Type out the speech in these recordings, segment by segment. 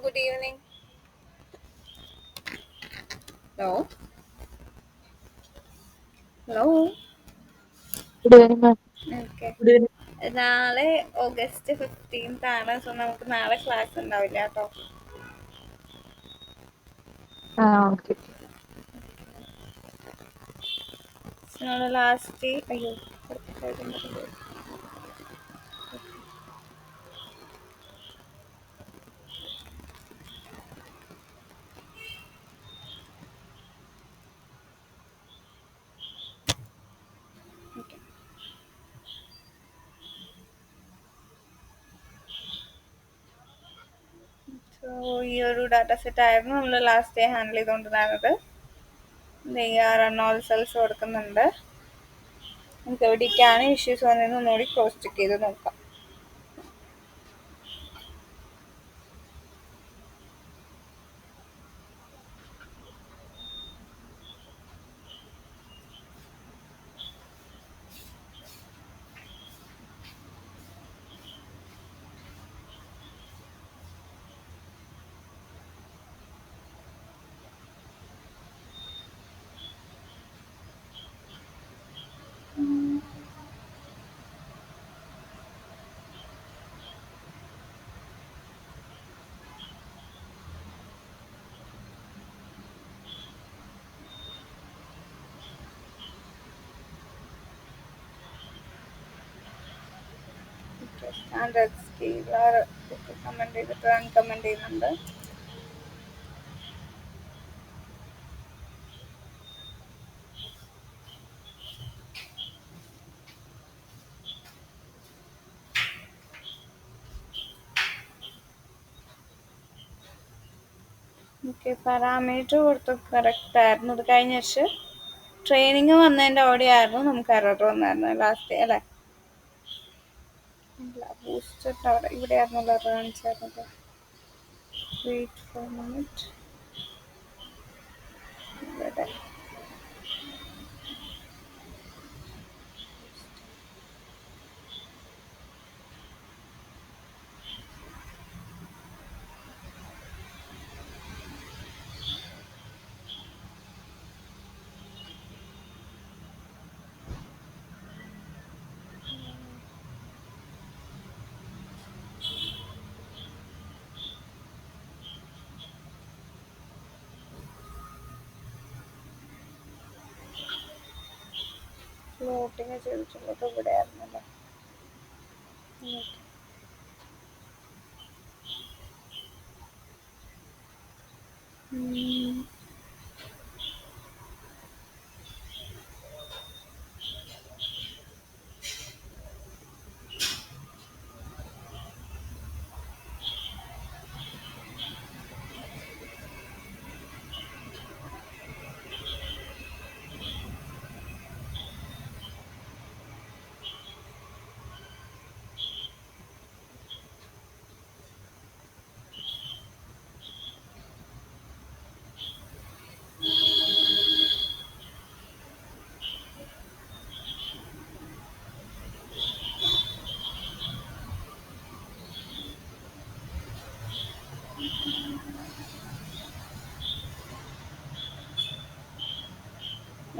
good evening. Hello. Hello. Good evening, ma'am. Okay. Good evening. നാളെ August 15th ആണ്. So നമുക്ക് നാളെ class ഉണ്ടാവില്ല കേട്ടോ. Okay. നാളെ ലാസ്റ്റ് അയ്യോ ഓക്കെ. സോ ഈ ഒരു ഡാറ്റ സെറ്റ് ആയിരുന്നു നമ്മൾ ലാസ്റ്റ് ഡേ ഹാൻഡിൽ ചെയ്തുകൊണ്ടിരുന്നത്. റൺ സെൽസ് കൊടുക്കുന്നുണ്ട്. നമുക്ക് എവിടേക്കാണ് ഇഷ്യൂസ് വന്നതെന്ന് ഒന്നുകൂടി ക്രോസ് ചെക്ക് ചെയ്ത് നോക്കാം. സ്റ്റാൻഡേർഡ് സ്കെയിലർ കമൻറ്റ് ചെയ്തിട്ട് അൺകമൻറ്റ് ചെയ്യുന്നുണ്ട്. ഓക്കെ, പാരാമീറ്റർ കൊടുത്ത് കറക്റ്റ് ആയിരുന്നു. ഇത് കഴിഞ്ഞ വർഷം ട്രെയിനിങ് വന്നതിൻ്റെ അവിടെയായിരുന്നു നമുക്ക് എറർ വന്നായിരുന്നു ലാസ്റ്റ് അല്ലേ? ബൂസ്റ്റർ അവിടെ ഇവിടെ ആയിരുന്നല്ലോ എറർ കാണിച്ചായിരുന്നത്. Wait for minute. ഇവിടെ ഫ്ലോട്ടിങ് ചെയ്തിട്ടുള്ളത് ഇവിടെ ആയിരുന്നല്ലോ.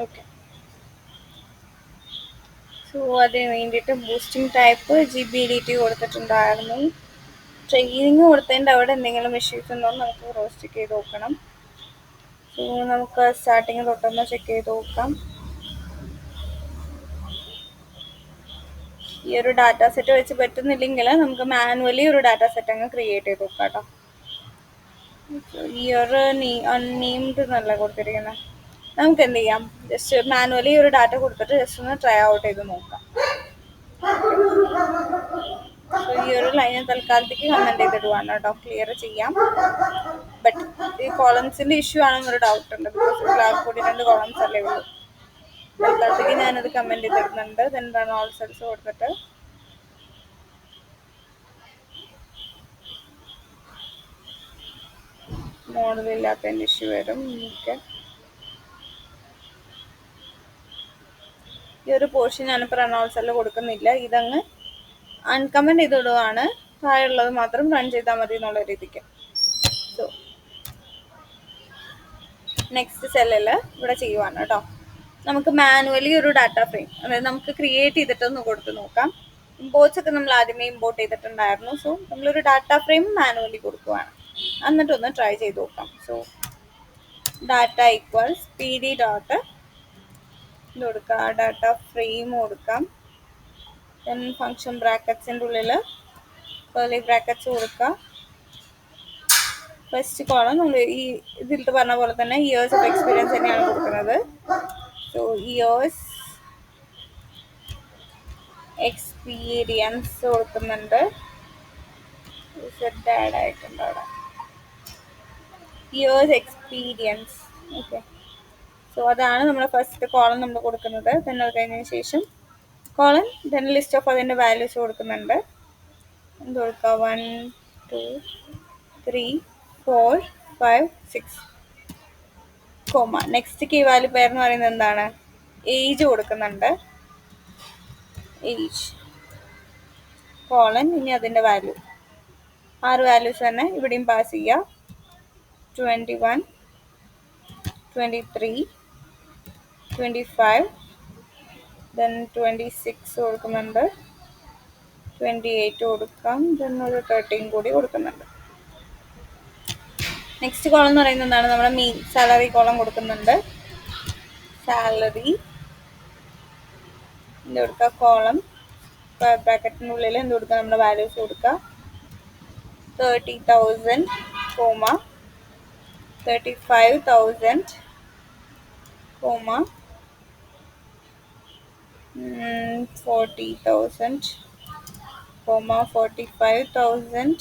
ഓക്കെ. സോ അതിന് വേണ്ടിയിട്ട് ബൂസ്റ്റിംഗ് ടൈപ്പ് GBDT കൊടുത്തിട്ടുണ്ടായിരുന്നു. ട്രെയിനിങ് കൊടുത്തതിൻ്റെ അവിടെ എന്തെങ്കിലും ഇഷ്യൂസ് ഉണ്ടോ എന്ന് നമുക്ക് ക്രോസ് ചെക്ക് ചെയ്ത് നോക്കണം. സോ നമുക്ക് സ്റ്റാർട്ടിങ് തൊട്ടൊന്ന് ചെക്ക് ചെയ്ത് നോക്കാം. ഈ ഒരു ഡാറ്റ സെറ്റ് വെച്ച് പറ്റുന്നില്ലെങ്കിൽ നമുക്ക് മാനുവലി ഒരു ഡാറ്റ സെറ്റ് അങ്ങ് ക്രിയേറ്റ് ചെയ്ത് നോക്കാം കേട്ടോ. ഇയർ അൺനെയിംഡ് എന്നല്ല കൊടുത്തിരിക്കുന്നത്. നമുക്ക് എന്ത് ചെയ്യാം, ജസ്റ്റ് മാനുവലി ഒരു ഡാറ്റ കൊടുത്തിട്ട് ജസ്റ്റ് ഒന്ന് ട്രൈ ഔട്ട് ചെയ്ത് നോക്കാം. സോ ഈ ഒരു ലൈൻ തൽക്കാലത്തേക്ക് കമൻറ്റ് ചെയ്തിടുവാണ് കേട്ടോ, ക്ലിയർ ചെയ്യാം. ബട്ട് ഈ കോളംസിൻ്റെ ഇഷ്യൂ ആണെന്നൊരു ഡൗട്ട് ഉണ്ട്. ബിക്കോസ് ബ്ലാക്ക് ബോർഡിൽ 2 കോളംസ് അല്ലേ ഉള്ളൂ. തൽക്കാലത്തേക്ക് ഞാനത് കമൻറ്റ് ചെയ്തിടുന്നുണ്ട്. ദെൻ റൺ ഓൾ സെൽസ് കൊടുത്തിട്ട് മോഡലില്ലാത്തതിൻ്റെ ഇഷ്യൂ വരും. ഓക്കെ, ഈ ഒരു പോർഷൻ ഞാനിപ്പോൾ റൺ ഓൾ സെല്ല് കൊടുക്കുന്നില്ല. ഇതങ്ങ് അൺകമൻറ്റ് ചെയ്തിടുവാണ്. താഴെയുള്ളത് മാത്രം റൺ ചെയ്താൽ മതി എന്നുള്ള രീതിക്ക്. നെക്സ്റ്റ് സെല്ലിൽ ഇവിടെ ചെയ്യുവാണ് കേട്ടോ. നമുക്ക് മാനുവലി ഒരു ഡാറ്റ ഫ്രെയിം, അതായത് നമുക്ക് ക്രിയേറ്റ് ചെയ്തിട്ടൊന്ന് കൊടുത്ത് നോക്കാം. ഇമ്പോർട്ട്സ് ഒക്കെ നമ്മൾ ആദ്യമേ ഇമ്പോർട്ട് ചെയ്തിട്ടുണ്ടായിരുന്നു. സോ നമ്മളൊരു ഡാറ്റ ഫ്രെയിം മാനുവലി കൊടുക്കുവാണ്. എന്നിട്ടൊന്ന് ട്രൈ ചെയ്ത് നോക്കാം. So data equals P D dot ഇത് കൊടുക്കുക, ഡാറ്റ ഫ്രെയിം കൊടുക്കാം. ദെൻ ഫങ്ഷൻ ബ്രാക്കറ്റ്സിൻ്റെ ഉള്ളിൽ കേർലി ബ്രാക്കറ്റ്സ് കൊടുക്കുക. ഫസ്റ്റ് കോളം നമ്മൾ ഈ ഇതിലത്തെ പറഞ്ഞ പോലെ തന്നെ ഇയേഴ്സ് ഓഫ് എക്സ്പീരിയൻസ് തന്നെയാണ് കൊടുക്കുന്നത്. സോ ഇയേഴ്സ് എക്സ്പീരിയൻസ് കൊടുക്കുന്നുണ്ട്. ആഡ് ആയിട്ടുണ്ട് അവിടെ, ഇയേഴ്സ് എക്സ്പീരിയൻസ്. ഓക്കെ, സോ അതാണ് നമ്മുടെ ഫസ്റ്റ് കോളം നമ്മൾ കൊടുക്കുന്നത്. ദെൻ അത് കഴിഞ്ഞതിന് ശേഷം കോളം, ദെൻ ലിസ്റ്റ് ഓഫ് അതിൻ്റെ വാല്യൂസ് കൊടുക്കുന്നുണ്ട്. എന്ത് കൊടുക്കുക, 1 2 3 4 5 6 comma. Next key value pair എന്ന് പറയുന്നത് എന്താണ്, ഏജ് കൊടുക്കുന്നുണ്ട്. ഏജ് കോളൻ, ഇനി അതിൻ്റെ വാല്യൂ 6 വാല്യൂസ് തന്നെ ഇവിടെയും പാസ് ചെയ്യുക. 21 23 25 ദെൻ 26 കൊടുക്കുന്നുണ്ട്. 28 കൊടുക്കാം. ദെൻ ഒരു 13 കൂടി കൊടുക്കുന്നുണ്ട്. നെക്സ്റ്റ് കോളം എന്ന് പറയുന്നത് എന്താണ്, നമ്മുടെ മീൻ സാലറി കോളം കൊടുക്കുന്നുണ്ട്. സാലറി എന്ത് കൊടുക്കുക, കോളം ബ്രാക്കറ്റിൻ്റെ ഉള്ളിൽ എന്ത് കൊടുക്കുക, നമ്മുടെ വാല്യൂസ് കൊടുക്കുക. 30,000 കോമ 35,000 കോമ 40,000 കോമ 45,000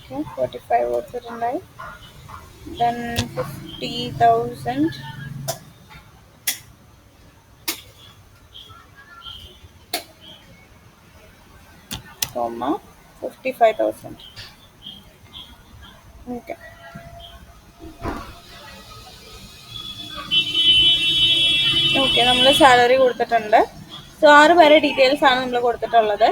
45 കൊടുത്തിട്ടുണ്ടായി. Then 50,000 comma 55,000. ഓക്കെ, ഓക്കെ, നമ്മൾ സാലറി കൊടുത്തിട്ടുണ്ട്. സോ 6 പേരെ ഡീറ്റെയിൽസ് ആണ് നമ്മൾ കൊടുത്തിട്ടുള്ളത്.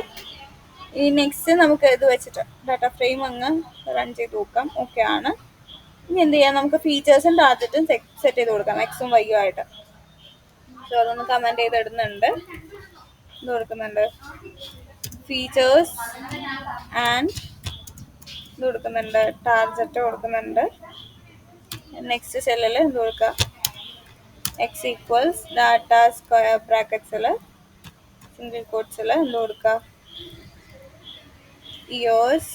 ഈ നെക്സ്റ്റ് നമുക്ക് ഇത് വെച്ചിട്ട് ഡാറ്റ ഫ്രെയിം അങ്ങ് റൺ ചെയ്ത് നോക്കാം. ഓക്കെ ആണ്. ഇനി എന്ത് ചെയ്യാം, നമുക്ക് ഫീച്ചേഴ്സും ടാർജറ്റും സെറ്റ് ചെയ്ത് കൊടുക്കാം, എക്സും വൈയും ആയിട്ട്. സോ അതൊന്ന് കമൻറ്റ് ചെയ്തിടുന്നുണ്ട്. ഇത് കൊടുക്കുന്നുണ്ട്, ഫീച്ചേഴ്സ് ആൻഡ് ഇത് കൊടുക്കുന്നുണ്ട്, ടാർജറ്റ് കൊടുക്കുന്നുണ്ട്. നെക്സ്റ്റ് സെല്ലിൽ ഇത് കൊടുക്കുക, എക്സ് ഈക്വൽസ് ഡാറ്റ സ്ക്വയർ ബ്രാക്കറ്റ്സിൽ സിംഗിൾ കോട്ട്സിൽ എന്ത് കൊടുക്കുക, ഇയേഴ്സ്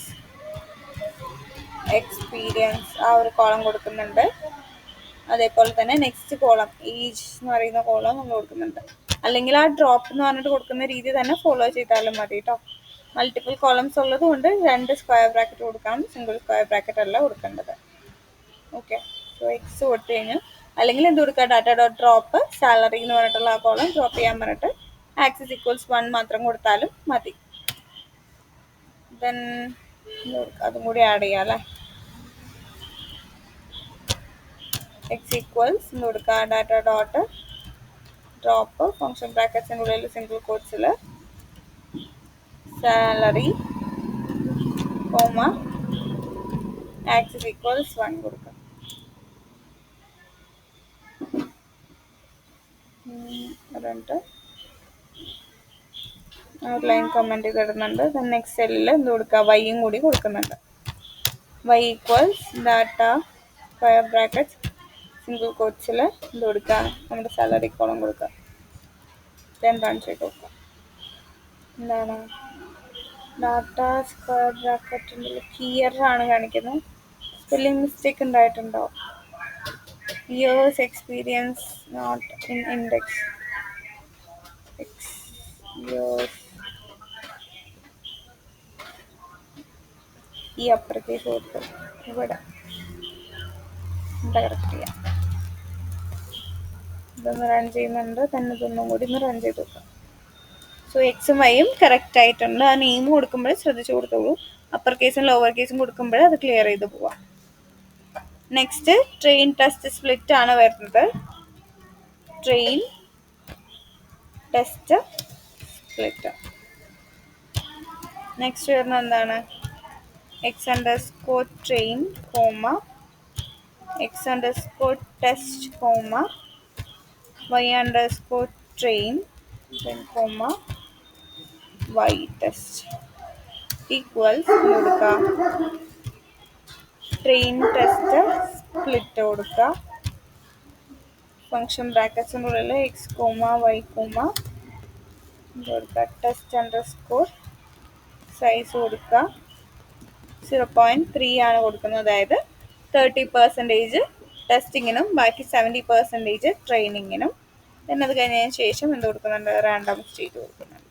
എക്സ്പീരിയൻസ് ആ ഒരു കോളം കൊടുക്കുന്നുണ്ട്. അതേപോലെ തന്നെ നെക്സ്റ്റ് കോളം ഏജ് എന്ന് പറയുന്ന കോളം നമ്മൾ കൊടുക്കുന്നുണ്ട്. അല്ലെങ്കിൽ ആ ഡ്രോപ്പ് എന്ന് പറഞ്ഞിട്ട് കൊടുക്കുന്ന രീതി തന്നെ ഫോളോ ചെയ്താലും മതി കേട്ടോ. മൾട്ടിപ്പിൾ കോളംസ് ഉള്ളത് കൊണ്ട് 2 സ്ക്വയർ ബ്രാക്കറ്റ് കൊടുക്കണം, സിംഗിൾ സ്ക്വയർ ബ്രാക്കറ്റ് അല്ല കൊടുക്കേണ്ടത്. ഓക്കെ, സോ എക്സ് കൊടുത്തു കഴിഞ്ഞു. അല്ലെങ്കിൽ എന്ത് കൊടുക്കുക, ഡാറ്റ ഡോട്ട് ഡ്രോപ്പ് സാലറി എന്ന് പറഞ്ഞിട്ടുള്ള ആ കോളം ഡ്രോപ്പ് ചെയ്യാൻ പറഞ്ഞിട്ട് ആക്സിസ് ഈക്വൽസ് 1 മാത്രം കൊടുത്താലും മതി. ദെൻ അതും കൂടി ആഡ് ചെയ്യാം അല്ലേ. എക്സ് ഈക്വൽസ് എന്ന് കൊടുക്കുക, ഡാറ്റ ഡോട്ട് ഡ്രോപ്പ് ഫംഗ്ഷൻ ബ്രാക്കറ്റ്സിൻ്റെ ഉള്ളിൽ സിംഗിൾ കോട്ട്സിൽ സാലറി കോമ ആക്സിസ് ഈക്വൽസ് 1 കൊടുക്കുക. അതുകൊണ്ട് ലൈൻ കമൻറ്റ് ചെയ്തിടുന്നുണ്ട്. ദെൻ നെക്സ്റ്റ് സെല്ലിൽ എന്ത് കൊടുക്കുക, വൈയും കൂടി കൊടുക്കുന്നുണ്ട്. Y equals data square bracket single കോട്ട്സിൽ എന്ത് കൊടുക്കുക, നമ്മുടെ സാലറി കോളം കൊടുക്കുക. ദെൻ റൺ ചെയ്ത് കൊടുക്കുക. എന്താണ്, ഡാറ്റ സ്ക്വയർ ബ്രാക്കറ്റിൻ്റെ ക്ലിയർ ആണ് കാണിക്കുന്നത്. സ്പെല്ലിംഗ് മിസ്റ്റേക്ക് ഉണ്ടായിട്ടുണ്ടോ. Years experience not in index, years ഈ അപ്പുറത്തേക്ക് കൊടുത്തു, ഇവിടെ കറക്റ്റ് ചെയ്യാം. ഇതൊന്ന് റൺ ചെയ്യുന്നുണ്ട്, തന്നെ ഇതൊന്നും കൂടി ഒന്ന് റൺ ചെയ്ത് നോക്കാം. സോ എക്സും വൈയും കറക്റ്റ് ആയിട്ടുണ്ട്. ആ നെയിം കൊടുക്കുമ്പോൾ ശ്രദ്ധിച്ചു കൊടുത്തോളൂ. അപ്പർ കേസും ലോവർ കേസും കൊടുക്കുമ്പോൾ അത് ക്ലിയർ ചെയ്ത് പോവാം. നെക്സ്റ്റ് ട്രെയിൻ ടെസ്റ്റ് സ്പ്ലിറ്റ് ആണ് വരുന്നത്. ട്രെയിൻ ടെസ്റ്റ് സ്പ്ലിറ്റ് നെക്സ്റ്റ് വരുന്നത് എന്താണ്, X underscore train comma X underscore test comma Y underscore train comma Y test equals കൊടുക്കാം. ട്രെയിൻ ടെസ്റ്റ് സ്പ്ലിറ്റ് കൊടുക്കുക. ഫംഗ്ഷൻ ബ്രാക്കറ്റ്സിൻ്റെ ഉള്ളിൽ എക്സ് കോമ വൈ കോമ കൊടുക്കുക. Test underscore size കൊടുക്കുക 0.3 ആണ് കൊടുക്കുന്നത്. അതായത് 30% ടെസ്റ്റിങ്ങിനും ബാക്കി 70% ട്രെയിനിങ്ങിനും. പിന്നെ അത് കഴിഞ്ഞതിന് ശേഷം എന്ത് കൊടുക്കുന്നുണ്ട്, റാൻഡം സ്റ്റേറ്റ് കൊടുക്കുന്നുണ്ട്.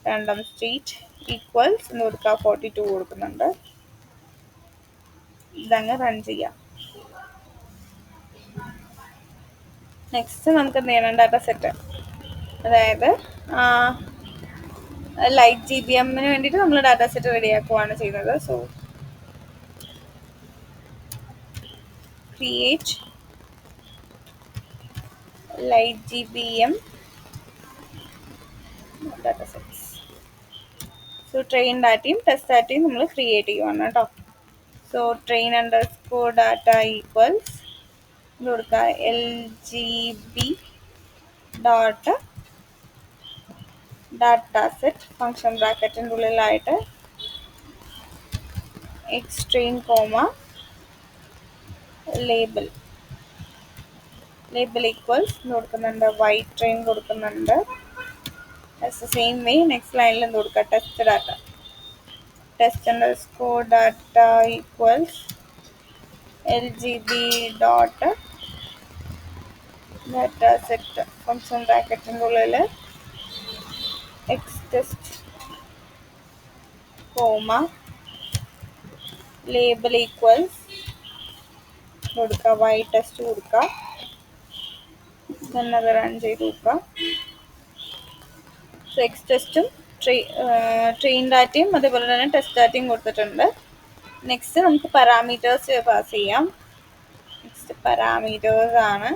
റാൻഡം സ്റ്റേറ്റ് ഈക്വൽസ് എന്ന് കൊടുക്കുക 42 കൊടുക്കുന്നുണ്ട്. ഇതങ്ങ് റൺ ചെയ്യാം. നെക്സ്റ്റ് നമുക്ക് എന്ത് ചെയ്യണം, ഡാറ്റ സെറ്റ്, അതായത് ലൈറ്റ് ജി ബി എമ്മിന് വേണ്ടിയിട്ട് നമ്മൾ ഡാറ്റ സെറ്റ് റെഡിയാക്കുവാണ് ചെയ്യുന്നത്. So create light G B M data sets. So train ഡാറ്റയും ടെസ്റ്റ് ഡാറ്റയും നമ്മൾ ക്രിയേറ്റ് ചെയ്യുവാണ് കേട്ടോ. So train underscore data equals കൊടുക്കുക L G B dot data set function ബ്രാക്കറ്റിൻ്റെ ഉള്ളിലായിട്ട് X train comma label equals കൊടുക്കുന്നുണ്ട് വൈ ട്രെയിൻ കൊടുക്കുന്നുണ്ട്. സെയിം വേ നെക്സ്റ്റ് ലൈനിൽ എന്ത് കൊടുക്കുക, test data test underscore data equals L G B dot data set function ബ്രാക്കറ്റിൻ്റെ ഉള്ളിൽ X test comma label equals കൊടുക്കുക വൈ ടെസ്റ്റ് കൊടുക്കുക. അത് റൺ ചെയ്ത് കൊടുക്കുക. സോ എക്സ് ടെസ്റ്റും ട്രെയിൻ ഡാറ്റയും അതേപോലെ തന്നെ ടെസ്റ്റ് ഡാറ്റയും കൊടുത്തിട്ടുണ്ട്. നെക്സ്റ്റ് നമുക്ക് പാരാമീറ്റേഴ്സ് പാസ് ചെയ്യാം. നെക്സ്റ്റ് പാരാമീറ്റേഴ്സ് ആണ്.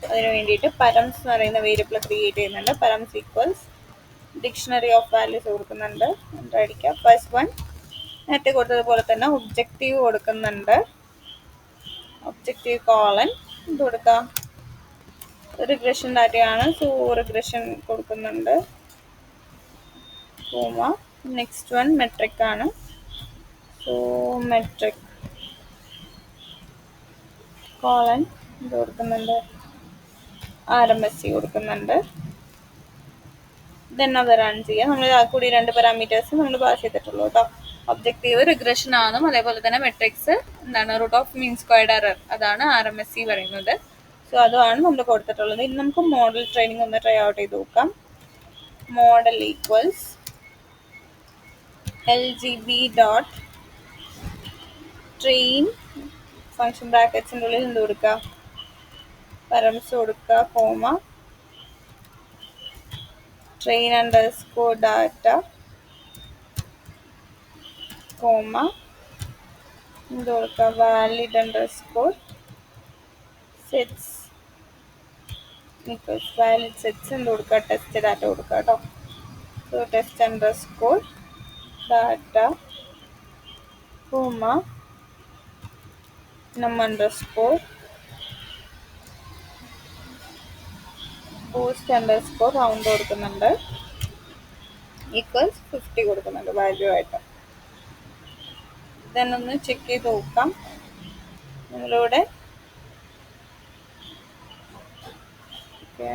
അതിന് വേണ്ടിയിട്ട് പരംസ് എന്ന് പറയുന്ന വേരിയബിൾ ക്രിയേറ്റ് ചെയ്യുന്നുണ്ട്. പരംസ് ഈക്വൽസ് ഡിക്ഷണറി ഓഫ് വാല്യൂസ് കൊടുക്കുന്നുണ്ട്. അടിക്കുക. ഫസ്റ്റ് വൺ നേരത്തെ കൊടുത്തതുപോലെ തന്നെ ഒബ്ജക്റ്റീവ് കൊടുക്കുന്നുണ്ട്. ഒബ്ജക്റ്റീവ് കോളൻ ഇത് കൊടുക്കാം. റിഗ്രഷൻ ഡാറ്റയാണ്. സോ റിഗ്രഷൻ കൊടുക്കുന്നുണ്ട് കോമ. നെക്സ്റ്റ് വൺ മെട്രിക് ആണ്. സോ മെട്രിക് കോളൻ ഇത് കൊടുക്കുന്നുണ്ട്. RMSE കൊടുക്കുന്നുണ്ട്. ദെൻ അത് റൺ ചെയ്യാം. നമ്മൾ ആ കൂടി 2 പാരാമീറ്റേഴ്സ് നമ്മൾ പാസ് ചെയ്തിട്ടുള്ളൂ കേട്ടോ. ഒബ്ജക്റ്റീവ് റിഗ്രഷൻ ആണെന്നും അതേപോലെ തന്നെ മെട്രിക്സ് എന്താണ് root of mean squared error അതാണ് RMSE പറയുന്നത്. സോ അതുമാണ് നമ്മൾ കൊടുത്തിട്ടുള്ളത്. ഇനി നമുക്ക് മോഡൽ ട്രെയിനിങ് ഒന്ന് ട്രൈ ഔട്ട് ചെയ്ത് നോക്കാം. Model equals LGB dot train function ബ്രാക്കറ്റ്സിൻ്റെ ഉള്ളിൽ എന്ത് കൊടുക്കുക, പരംസ് കൊടുക്കുക comma train underscore data comma എന്ത് കൊടുക്കുക valid underscore sets equals valid sets എന്ത് കൊടുക്കുക ടെസ്റ്റ് ഡാറ്റ കൊടുക്കുക കേട്ടോ. So test underscore data comma num underscore boost underscore round കൊടുക്കുന്നുണ്ട് ഈക്വൽസ് 50 കൊടുക്കുന്നുണ്ട് വാല്യൂ ആയിട്ട്. ദെൻ ഒന്ന് ചെക്ക് ചെയ്ത് നോക്കാം. നിങ്ങളിവിടെ ഓക്കെ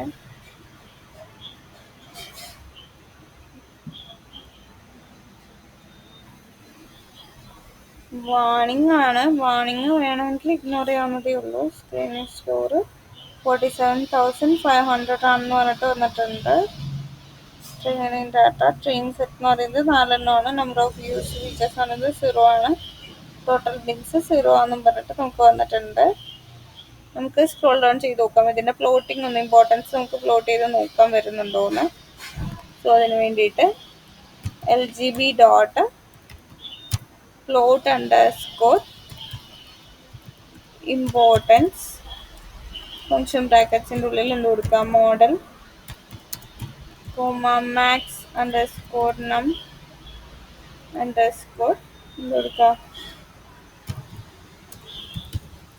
വാണിംഗ് ആണ്. വാണിംഗ് വേണമെങ്കിൽ ഇഗ്നോർ ചെയ്യാവുന്നതേ ഉള്ളൂ. സ്ക്രീനിങ് സ്കോർ 47,500 ആണെന്ന് പറഞ്ഞിട്ട് വന്നിട്ടുണ്ട്. ട്രെയിനിങ് ഡാറ്റ ട്രെയിൻ സെറ്റ് എന്ന് പറയുന്നത് 4 എണ്ണമാണ്. നമ്പർ ഓഫ് യൂസ് ഫീച്ചേഴ്സ് ആണെങ്കിൽ 0 ആണ്. ടോട്ടൽ ബിൻസ് 0 ആണെന്നും പറഞ്ഞിട്ട് നമുക്ക് വന്നിട്ടുണ്ട്. നമുക്ക് സ്ക്രോൾ ഡൗൺ ചെയ്ത് നോക്കാം. ഇതിൻ്റെ പ്ലോട്ടിംഗ് ഒന്ന് ഇമ്പോർട്ടൻസ് നമുക്ക് പ്ലോട്ട് ചെയ്ത് നോക്കാൻ വരുന്നുണ്ടോയെന്ന്. സോ അതിന് വേണ്ടിയിട്ട് LGB dot plot underscore importance function ബ്രാക്കറ്റ്സിൻ്റെ ഉള്ളിൽ എന്ത് കൊടുക്കാം model comma max underscore num underscore എന്ത് കൊടുക്കുക,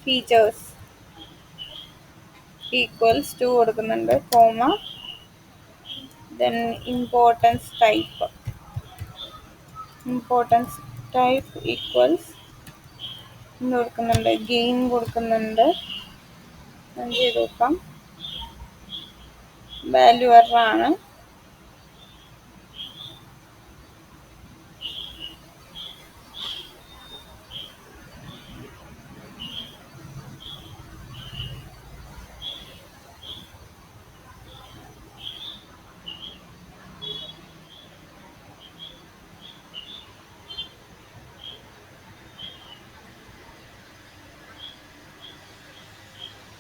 ഫീച്ചേഴ്സ് ഈക്വൽസ് ടു കൊടുക്കുന്നുണ്ട്, comma then importance type equals എന്ത് കൊടുക്കുന്നുണ്ട്, ഗെയിൻ കൊടുക്കുന്നുണ്ട്. ചെയ്ത് നോക്കാം. വാല്യൂ എററാണ്.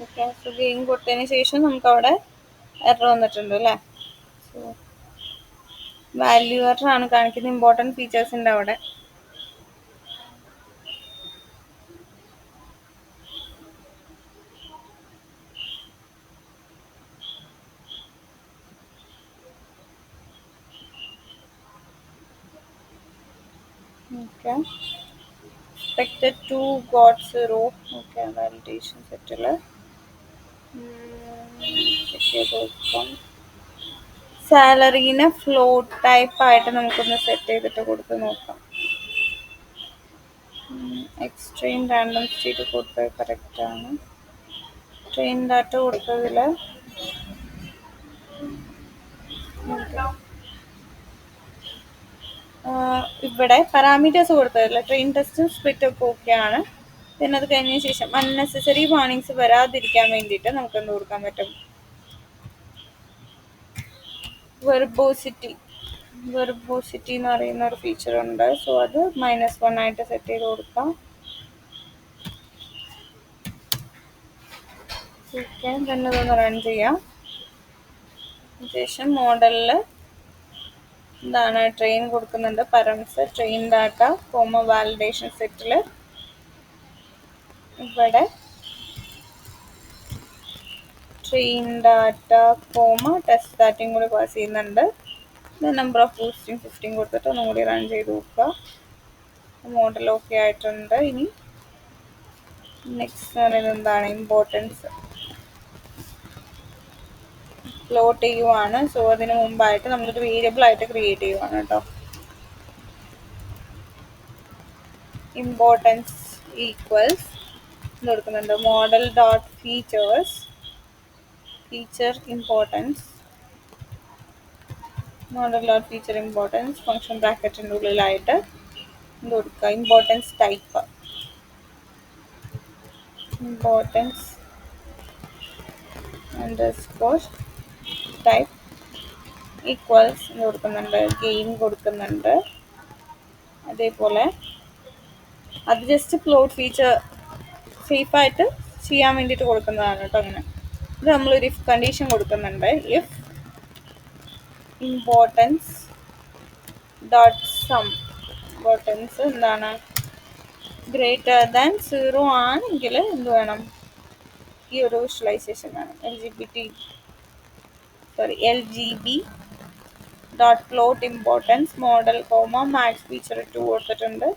ഓക്കെ, സോ ഗെയിൻ കൊടുത്തതിന് ശേഷം നമുക്ക് അവിടെ എറർ വന്നിട്ടുണ്ട് അല്ലേ. സോ വാല്യൂ എറർ ആണ് കാണിക്കുന്നത് ഇമ്പോർട്ടൻറ്റ് ഫീച്ചേഴ്സിൻ്റെ അവിടെ. Okay, expected to got 0. Okay, validation settle check ചെയ്ത് നോക്കാം. സാലറീനെ ഫ്ലോട്ട് ടൈപ്പ് ആയിട്ട് നമുക്കൊന്ന് സെറ്റ് ചെയ്തിട്ട് കൊടുത്ത് നോക്കാം. എക്സ്ട്രെയിൻ റാൻഡം സ്റ്റേറ്റ് കൊടുത്തത് കറക്റ്റ് ആണ്. ട്രെയിൻ ഡാറ്റ കൊടുത്തതിൽ ഇവിടെ പാരാമീറ്റേഴ്സ് കൊടുത്തതില്ല. ട്രെയിൻ ടെസ്റ്റ് സ്പ്ലിറ്റ് ഒക്കെ ഓക്കെ ആണ്. പിന്നെ അത് കഴിഞ്ഞതിന് ശേഷം അൺനെസസറി വാർണിങ്സ് വരാതിരിക്കാൻ വേണ്ടിയിട്ട് നമുക്ക് എന്ത് കൊടുക്കാൻ പറ്റും, വെർബോസിറ്റി എന്ന് പറയുന്ന ഒരു ഫീച്ചർ ഉണ്ട്. സോ അത് -1 ആയിട്ട് സെറ്റ് ചെയ്ത് കൊടുക്കാം. ഓക്കെ, തന്നെ ഇതൊന്ന് റൺ ചെയ്യാം. ശേഷം മോഡലിൽ എന്താണ് ട്രെയിൻ കൊടുക്കുന്നുണ്ട്, params train data comma validation സെറ്റിൽ ഇവിടെ ട്രെയിൻ ഡാറ്റ കോമ ടെസ്റ്റ് ഡാറ്റയും കൂടി പാസ് ചെയ്യുന്നുണ്ട്. നമ്പർ ഓഫ് ബൂസ്റ്റിംഗ് 15 കൊടുത്തിട്ട് ഒന്നും കൂടി റൺ ചെയ്ത് നോക്കുക. മോഡൽ ഓക്കെ ആയിട്ടുണ്ട്. ഇനി നെക്സ്റ്റ് പറയുന്നത് എന്താണ്, ഇമ്പോർട്ടൻസ് പ്ലോട്ട് ചെയ്യുവാണ്. സോ അതിന് മുമ്പായിട്ട് നമ്മളൊരു വേരിയബിൾ ആയിട്ട് ക്രിയേറ്റ് ചെയ്യുവാണ് കേട്ടോ. ഇമ്പോർട്ടൻസ് ഈക്വൽസ് കൊടുക്കുന്നുണ്ട്, model dot feature importance function ബ്രാക്കറ്റിൻ്റെ ഉള്ളിലായിട്ട് എന്ത് കൊടുക്കുക, importance type underscore type equals കൊടുക്കുന്നുണ്ട്, ഗെയിൻ കൊടുക്കുന്നുണ്ട്. അതേപോലെ അത് ജസ്റ്റ് പ്ലോട്ട് ഫീച്ചർ സേഫായിട്ട് ചെയ്യാൻ വേണ്ടിയിട്ട് കൊടുക്കുന്നതാണ് കേട്ടോ. അങ്ങനെ ഇത് നമ്മളൊരു ഇഫ് കണ്ടീഷൻ കൊടുക്കുന്നുണ്ട്. If importance dot sum importance എന്താണ് ഗ്രേറ്റർ ദാൻ 0 ആണെങ്കിൽ എന്ത് വേണം, ഈ ഒരു വിഷ്വലൈസേഷൻ വേണം. LGB dot plot importance model comma max feature 2 കൊടുത്തിട്ടുണ്ട്.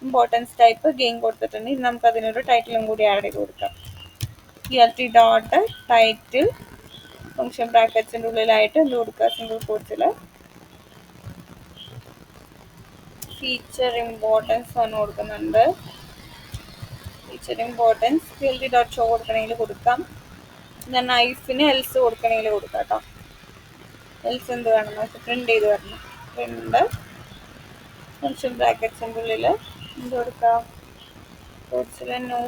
ഇമ്പോർട്ടൻസ് ടൈപ്പ് ഗെയിൻ കൊടുത്തിട്ടുണ്ട്. ഇനി നമുക്ക് അതിനൊരു ടൈറ്റിലും കൂടി ആഡ് ചെയ്ത് കൊടുക്കാം. ELT ഡോട്ട് ടൈറ്റിൽ ഫംഗ്ഷൻ ബ്രാക്കറ്റ്സിൻ്റെ ഉള്ളിലായിട്ട് എന്ത് കൊടുക്കുക, സിംഗിൾ കോട്ട്സിൽ ഫീച്ചർ ഇമ്പോർട്ടൻസ് ആണ് കൊടുക്കുന്നുണ്ട്. Feature importance ELT dot show കൊടുക്കണമെങ്കിൽ കൊടുക്കാം. ദെൻ ഐഫിന് എൽസ് കൊടുക്കണമെങ്കിൽ കൊടുക്കാം കേട്ടോ. എൽസ് എന്ത് വേണം, നമുക്ക് പ്രിന്റ് ചെയ്ത് വരണം. പ്രിന്റ് ഫംഗ്ഷൻ ബ്രാക്കറ്റ്സിൻ്റെ ഉള്ളിൽ എന്ത് കൊടുക്കാം, കോട്ട്സിൽ no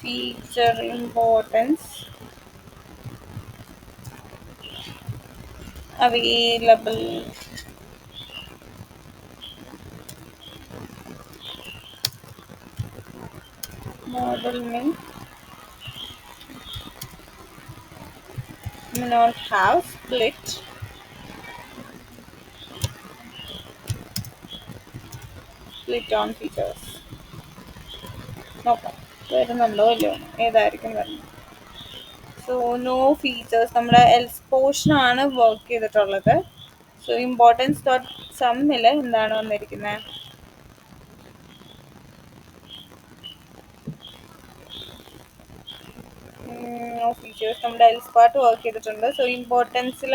feature importance available model may not have split on features. നോക്കാം വരുന്നുണ്ടോ ഇല്ലയോ, ഏതായിരിക്കും വരുന്നത്. സോ നോ ഫീച്ചേഴ്സ് നമ്മുടെ എൽസ് പോർഷനാണ് വർക്ക് ചെയ്തിട്ടുള്ളത്. സോ ഇമ്പോർട്ടൻസ് ഡോട്ട് സമ്മിൽ എന്താണ് വന്നിരിക്കുന്നത്? നോ ഫീച്ചേഴ്സ്, നമ്മുടെ എൽസ് പാർട്ട് വർക്ക് ചെയ്തിട്ടുണ്ട്. സോ ഇമ്പോർട്ടൻസിൽ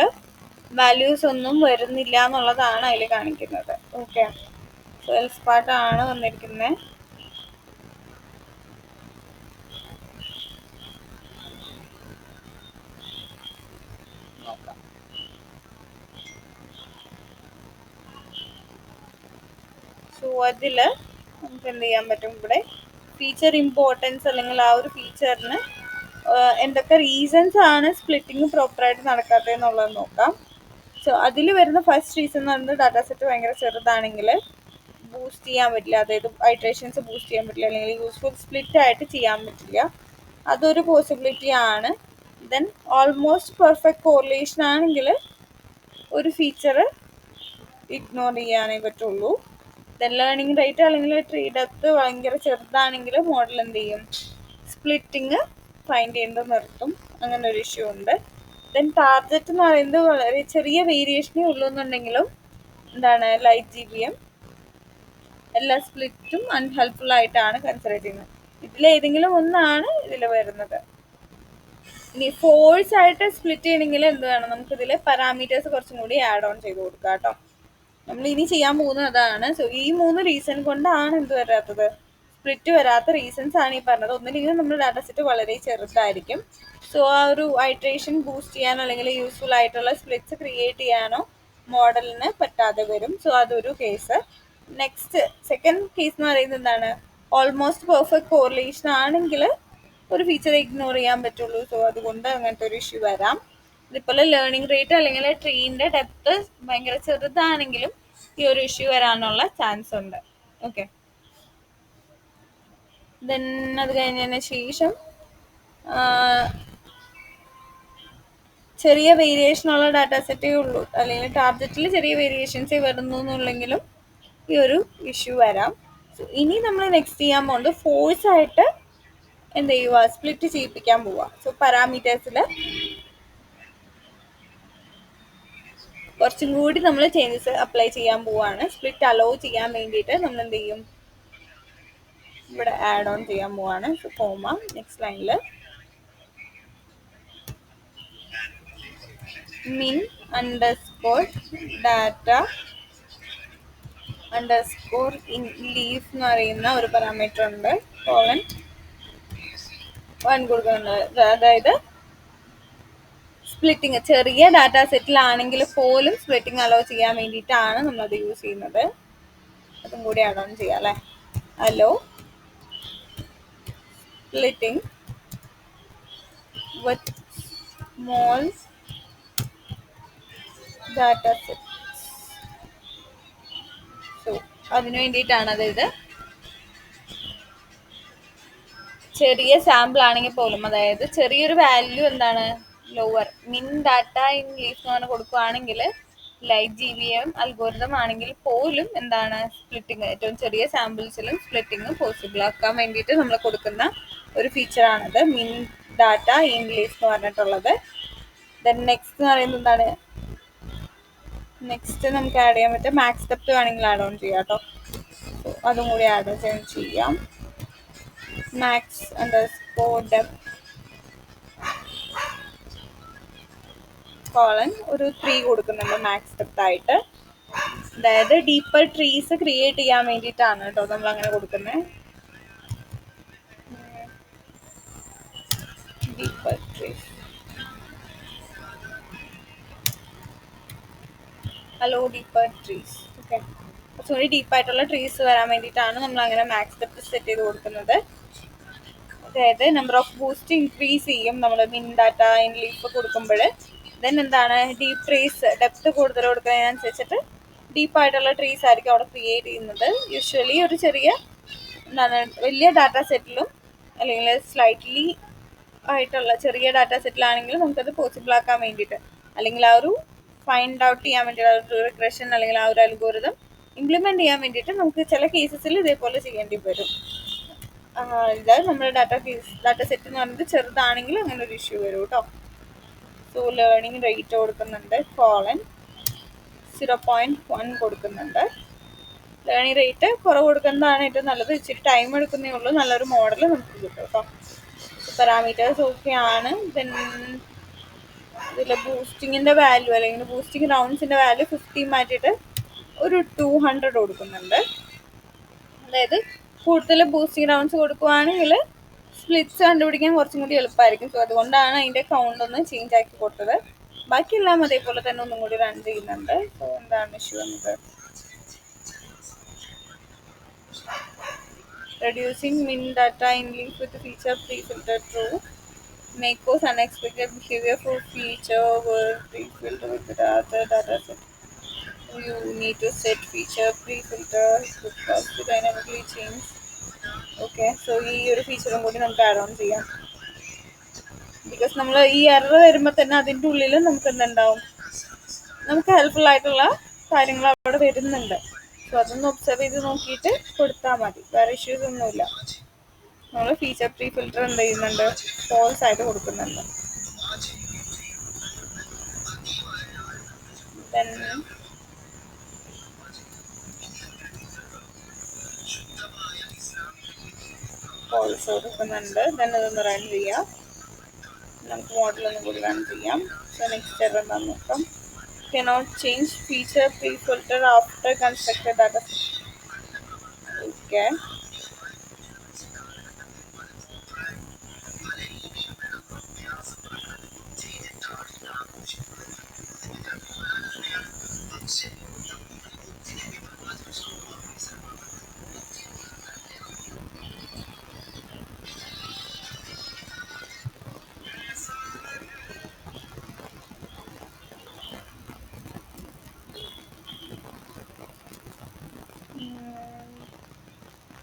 വാല്യൂസ് ഒന്നും വരുന്നില്ല എന്നുള്ളതാണ് അതിൽ കാണിക്കുന്നത്. ഓക്കെ, സോ എൽസ് പാർട്ടാണ് വന്നിരിക്കുന്നത്. നോക്കാം. സോ അതിൽ നമുക്ക് എന്ത് ചെയ്യാൻ പറ്റും? ഇവിടെ ഫീച്ചർ ഇമ്പോർട്ടൻസ് അല്ലെങ്കിൽ ആ ഒരു ഫീച്ചറിന് എന്തൊക്കെ റീസൺസ് ആണ് സ്പ്ലിറ്റിങ് പ്രോപ്പറായിട്ട് നടക്കാത്തതെന്നുള്ളത് നോക്കാം. സോ അതിൽ വരുന്ന ഫസ്റ്റ് റീസൺ എന്ന് പറയുന്നത് ഡാറ്റാ സെറ്റ് ഭയങ്കര ചെറുതാണെങ്കിൽ ബൂസ്റ്റ് ചെയ്യാൻ പറ്റില്ല, അതായത് ഐട്രേഷൻസ് ബൂസ്റ്റ് ചെയ്യാൻ പറ്റില്ല, അല്ലെങ്കിൽ യൂസ്ഫുൾ സ്പ്ലിറ്റ് ആയിട്ട് ചെയ്യാൻ പറ്റില്ല. അതൊരു പോസിബിലിറ്റി ആണ്. ദെൻ ഓൾമോസ്റ്റ് പെർഫെക്റ്റ് കോറിലേഷൻ ആണെങ്കിൽ ഒരു ഫീച്ചർ ഇഗ്നോർ ചെയ്യാനേ പറ്റുള്ളൂ. ദെൻ ലേണിംഗ് റേറ്റ് അല്ലെങ്കിൽ ട്രീ ഡെപ്ത് ഭയങ്കര ചെറുതാണെങ്കിൽ മോഡൽ എന്ത് ചെയ്യും? സ്പ്ലിറ്റിങ് ഫൈൻഡ് ചെയ്യുന്നത് നിർത്തും. അങ്ങനെ ഒരു ഇഷ്യൂ ഉണ്ട്. ദെൻ ടാർഗറ്റ് എന്ന് പറയുന്നത് വളരെ ചെറിയ വേരിയേഷനേ ഉള്ളൂ എന്നുണ്ടെങ്കിലും എന്താണ് ലൈറ്റ് GBM എല്ലാ സ്പ്ലിറ്റും അൺഹെൽപ്ഫുൾ ആയിട്ടാണ് കൺസിഡർ ചെയ്യുന്നത്. ഇതിലേതെങ്കിലും ഒന്നാണ് ഇതിൽ വരുന്നത്. ഇനി ഫോഴ്സ് ആയിട്ട് സ്പ്ലിറ്റ് ചെയ്യണമെങ്കിൽ എന്ത് വേണം? നമുക്കിതിൽ പാരാമീറ്റേഴ്സ് കുറച്ചും കൂടി ആഡ് ഓൺ ചെയ്ത് കൊടുക്കാം കേട്ടോ. നമ്മൾ ഇനി ചെയ്യാൻ പോകുന്നത് അതാണ്. സോ ഈ 3 റീസൺ കൊണ്ടാണ് എന്ത് വരാത്തത്? സ്പ്ലിറ്റ് വരാത്ത റീസൺസ് ആണ് ഈ പറഞ്ഞത്. ഒന്നില്ലെങ്കിൽ നമ്മുടെ ഡാറ്റ സെറ്റ് വളരെ ചെറുതായിരിക്കും. സോ ആ ഒരു ഐട്രേഷൻ ബൂസ്റ്റ് ചെയ്യാനോ അല്ലെങ്കിൽ യൂസ്ഫുൾ ആയിട്ടുള്ള സ്പ്ലിറ്റ്സ് ക്രിയേറ്റ് ചെയ്യാനോ മോഡലിന് പറ്റാതെ വരും. സോ അതൊരു കേസ്. നെക്സ്റ്റ് സെക്കൻഡ് കേസ് എന്ന് പറയുന്നത് എന്താണ്? ഓൾമോസ്റ്റ് പെർഫെക്റ്റ് കോറിലേഷൻ ആണെങ്കിൽ ഒരു ഫീച്ചർ ഇഗ്നോർ ചെയ്യാൻ പറ്റുള്ളൂ. സോ അതുകൊണ്ട് അങ്ങനത്തെ ഒരു ഇഷ്യൂ വരാം. ഇതുപോലെ ലേണിംഗ് റേറ്റ് അല്ലെങ്കിൽ ട്രീൻ്റെ ഡെപ്ത് ഭയങ്കര ചെറുതാണെങ്കിലും ഈ ഒരു ഇഷ്യൂ വരാനുള്ള ചാൻസ് ഉണ്ട്. ഓക്കെ, ദെൻ അത് കഴിഞ്ഞതിന് ശേഷം ചെറിയ വേരിയേഷനുള്ള ഡാറ്റാ സെറ്റേ ഉള്ളൂ, അല്ലെങ്കിൽ ടാർഗറ്റിൽ ചെറിയ വേരിയേഷൻസേ വരുന്നു എന്നുള്ളെങ്കിലും ഈ ഒരു ഇഷ്യൂ വരാം. സോ ഇനി നമ്മൾ നെക്സ്റ്റ് ചെയ്യാൻ പോകുന്നത് ഫോഴ്സ് ആയിട്ട് എന്ത് ചെയ്യുക? സ്പ്ലിറ്റ് ചെയ്യിപ്പിക്കാൻ പോവുക. സോ പാരാമീറ്റേഴ്സിൽ കുറച്ചും കൂടി നമ്മൾ ചേഞ്ചസ് അപ്ലൈ ചെയ്യാൻ പോവുകയാണ്. സ്പ്ലിറ്റ് അലോ ചെയ്യാൻ വേണ്ടിയിട്ട് നമ്മൾ എന്ത് ചെയ്യും? ഇവിടെ ആഡ് ഓൺ ചെയ്യാൻ പോവാണ്. സോ കോമ നെക്സ്റ്റ് ലൈനിൽ min underscore data underscore in leaf എന്ന് പറയുന്ന ഒരു പാരാമീറ്റർ ഉണ്ട്. കോളൻ 1 കൊടുക്കുന്നുണ്ട്. അതായത് സ്പ്ലിറ്റിങ് ചെറിയ ഡാറ്റാ സെറ്റിലാണെങ്കിൽ പോലും സ്പ്ലിറ്റിങ് അലോ ചെയ്യാൻ വേണ്ടിയിട്ടാണ് നമ്മളത് യൂസ് ചെയ്യുന്നത്. അതും കൂടി ആഡ് ഓൺ ചെയ്യാം അല്ലേ? Hello splitting with small data sets. So അതിനു വേണ്ടിയിട്ടാണ്. അതായത് ചെറിയ സാമ്പിൾ ആണെങ്കിൽ പോലും, അതായത് ചെറിയൊരു വാല്യൂ എന്താണ് ലോവർ മിൻ ഡാറ്റ ഇൻ ലീഫ് എന്ന് പറഞ്ഞ് കൊടുക്കുകയാണെങ്കിൽ ലൈറ്റ് GBM അൽഗോരിതം ആണെങ്കിൽ പോലും എന്താണ് സ്പ്ലിറ്റിങ് ഏറ്റവും ചെറിയ സാമ്പിൾസിലും സ്പ്ലിറ്റിങ് പോസിബിൾ ആക്കാൻ വേണ്ടിയിട്ട് നമ്മൾ കൊടുക്കുന്ന ഒരു ഫീച്ചറാണിത്, മിൻ ഡാറ്റ ഇൻ ലീഫ് എന്ന് പറഞ്ഞിട്ടുള്ളത്. ദെൻ നെക്സ്റ്റ് എന്ന് പറയുന്നത് എന്താണ്? നെക്സ്റ്റ് നമുക്ക് ആഡ് ചെയ്യാൻ പറ്റും മാക്സ് ഡെപ്ത് വേണമെങ്കിൽ ആഡ് ഓൺ ചെയ്യാം കേട്ടോ. അതും കൂടി ആഡ് ഓൺ ചെയ്യാം. മാക്സ് അണ്ടർസ്കോർ ഡെപ്ത് കോളൻ ഒരു 3 കൊടുക്കുന്നുണ്ട് മാക്സ് ഡെപ്ത് ആയിട്ട്. അതായത് ഡീപ്പർ ട്രീസ് ക്രിയേറ്റ് ചെയ്യാൻ വേണ്ടിയിട്ടാണ് കേട്ടോ നമ്മൾ അങ്ങനെ കൊടുക്കുന്നത്. Deeper trees hello deeper trees. Okay, കുറച്ചുകൂടി ഡീപ്പായിട്ടുള്ള ട്രീസ് വരാൻ വേണ്ടിയിട്ടാണ് നമ്മൾ അങ്ങനെ മാക്സ് ഡെപ്ത് സെറ്റ് ചെയ്ത് കൊടുക്കുന്നത്. അതായത് നമ്പർ ഓഫ് ബൂസ്റ്റ് ഇൻക്രീസ് ചെയ്യും നമ്മൾ മിൻ ഡാറ്റ ഇൻ ലീഫ് കൊടുക്കുമ്പോൾ. ദെൻ എന്താണ് ഡീപ്പ് ട്രീസ് ഡെപ്ത് കൂടുതൽ കൊടുക്കുന്നതിനനുസരിച്ചിട്ട് ഡീപ്പായിട്ടുള്ള ട്രീസ് ആയിരിക്കും അവിടെ ക്രിയേറ്റ് ചെയ്യുന്നത്. യൂഷ്വലി ഒരു ചെറിയ എന്താണ് വലിയ ഡാറ്റ സെറ്റിലും അല്ലെങ്കിൽ സ്ലൈറ്റ്ലി ആയിട്ടുള്ള ചെറിയ ഡാറ്റ സെറ്റിലാണെങ്കിലും നമുക്കത് പോസിബിൾ ആക്കാൻ വേണ്ടിയിട്ട്, അല്ലെങ്കിൽ ആ ഒരു ഫൈൻഡ് ഔട്ട് ചെയ്യാൻ വേണ്ടിയിട്ട് ഒരു റിഗ്രഷൻ അല്ലെങ്കിൽ ആ ഒരു അൽഗോരിതം ഇംപ്ലിമെൻറ്റ് ചെയ്യാൻ വേണ്ടിയിട്ട് നമുക്ക് ചില കേസസിൽ ഇതേപോലെ ചെയ്യേണ്ടി വരും. ഇത് നമ്മുടെ ഡാറ്റ സെറ്റ് എന്ന് പറഞ്ഞിട്ട് ചെറുതാണെങ്കിൽ അങ്ങനെ ഒരു ഇഷ്യൂ വരും കേട്ടോ. സോ ലേണിംഗ് റേറ്റ് കൊടുക്കുന്നുണ്ട്, കോളൻ 0.1 കൊടുക്കുന്നുണ്ട്. ലേണിംഗ് റേറ്റ് കുറവ് കൊടുക്കുന്നതാണ് ഏറ്റവും നല്ലത്. ഇച്ചിരി ടൈം എടുക്കുന്നേ ഉള്ളൂ, നല്ലൊരു മോഡൽ നമുക്ക് കിട്ടും കേട്ടോ. പാരാമീറ്റേഴ്സ് ഓക്കെ ആണ്. ദെൻ ഇതിൽ ബൂസ്റ്റിങ്ങിൻ്റെ വാല്യൂ അല്ലെങ്കിൽ ബൂസ്റ്റിംഗ് റൗണ്ട്സിൻ്റെ വാല്യൂ 50 മാറ്റിയിട്ട് ഒരു 200 കൊടുക്കുന്നുണ്ട്. അതായത് കൂടുതൽ ബൂസ്റ്റിംഗ് റൗണ്ട്സ് കൊടുക്കുവാണെങ്കിൽ സ്പ്ലിറ്റ്സ് കണ്ടുപിടിക്കാൻ കുറച്ചും കൂടി എളുപ്പമായിരിക്കും. സോ അതുകൊണ്ടാണ് അതിൻ്റെ കൗണ്ട് ഒന്ന് ചേഞ്ച് ആക്കി കൊടുത്തത്. ബാക്കിയെല്ലാം അതേപോലെ തന്നെ ഒന്നും കൂടി റൺ ചെയ്യുന്നുണ്ട്. സോ എന്താണ് ഇഷ്യൂ എന്നത്? Reducing min data in link with the feature pre-filter true. May cause unexpected behavior for feature were pre-filter with the data set. You need to set feature pre-filter because to dynamically change. Okay, so ഈ ഒരു ഫീച്ചറും കൂടി നമുക്ക് add on ചെയ്യാം. Because നമ്മൾ ഈ error വരുമ്പോൾ തന്നെ അതിൻ്റെ ഉള്ളിൽ നമുക്ക് എന്തുണ്ടാവും, നമുക്ക് ഹെൽപ്ഫുൾ ആയിട്ടുള്ള കാര്യങ്ങൾ അവിടെ വരുന്നുണ്ട്. സോ അതൊന്ന് ഒബ്സർവ് ചെയ്ത് നോക്കിയിട്ട് കൊടുത്താൽ മതി, വേറെ ഇഷ്യൂസ് ഒന്നുമില്ല. നമ്മൾ ഫീച്ചർ പ്രീ ഫിൽറ്റർ എന്ത് ചെയ്യുന്നുണ്ട്, ഫോൾസ് ആയിട്ട് കൊടുക്കുന്നുണ്ട്. ദെൻ ഫോൾസ് കൊടുക്കുന്നുണ്ട്. ദെൻ അതൊന്ന് റൺ ചെയ്യാം. നമുക്ക് മോഡലൊന്നും കൂടി റൺ ചെയ്യാം. സോ നെക്സ്റ്റ് എറർ എന്താണെന്ന് നോക്കാം. Cannot change feature pre-filter after constructed data. Okay.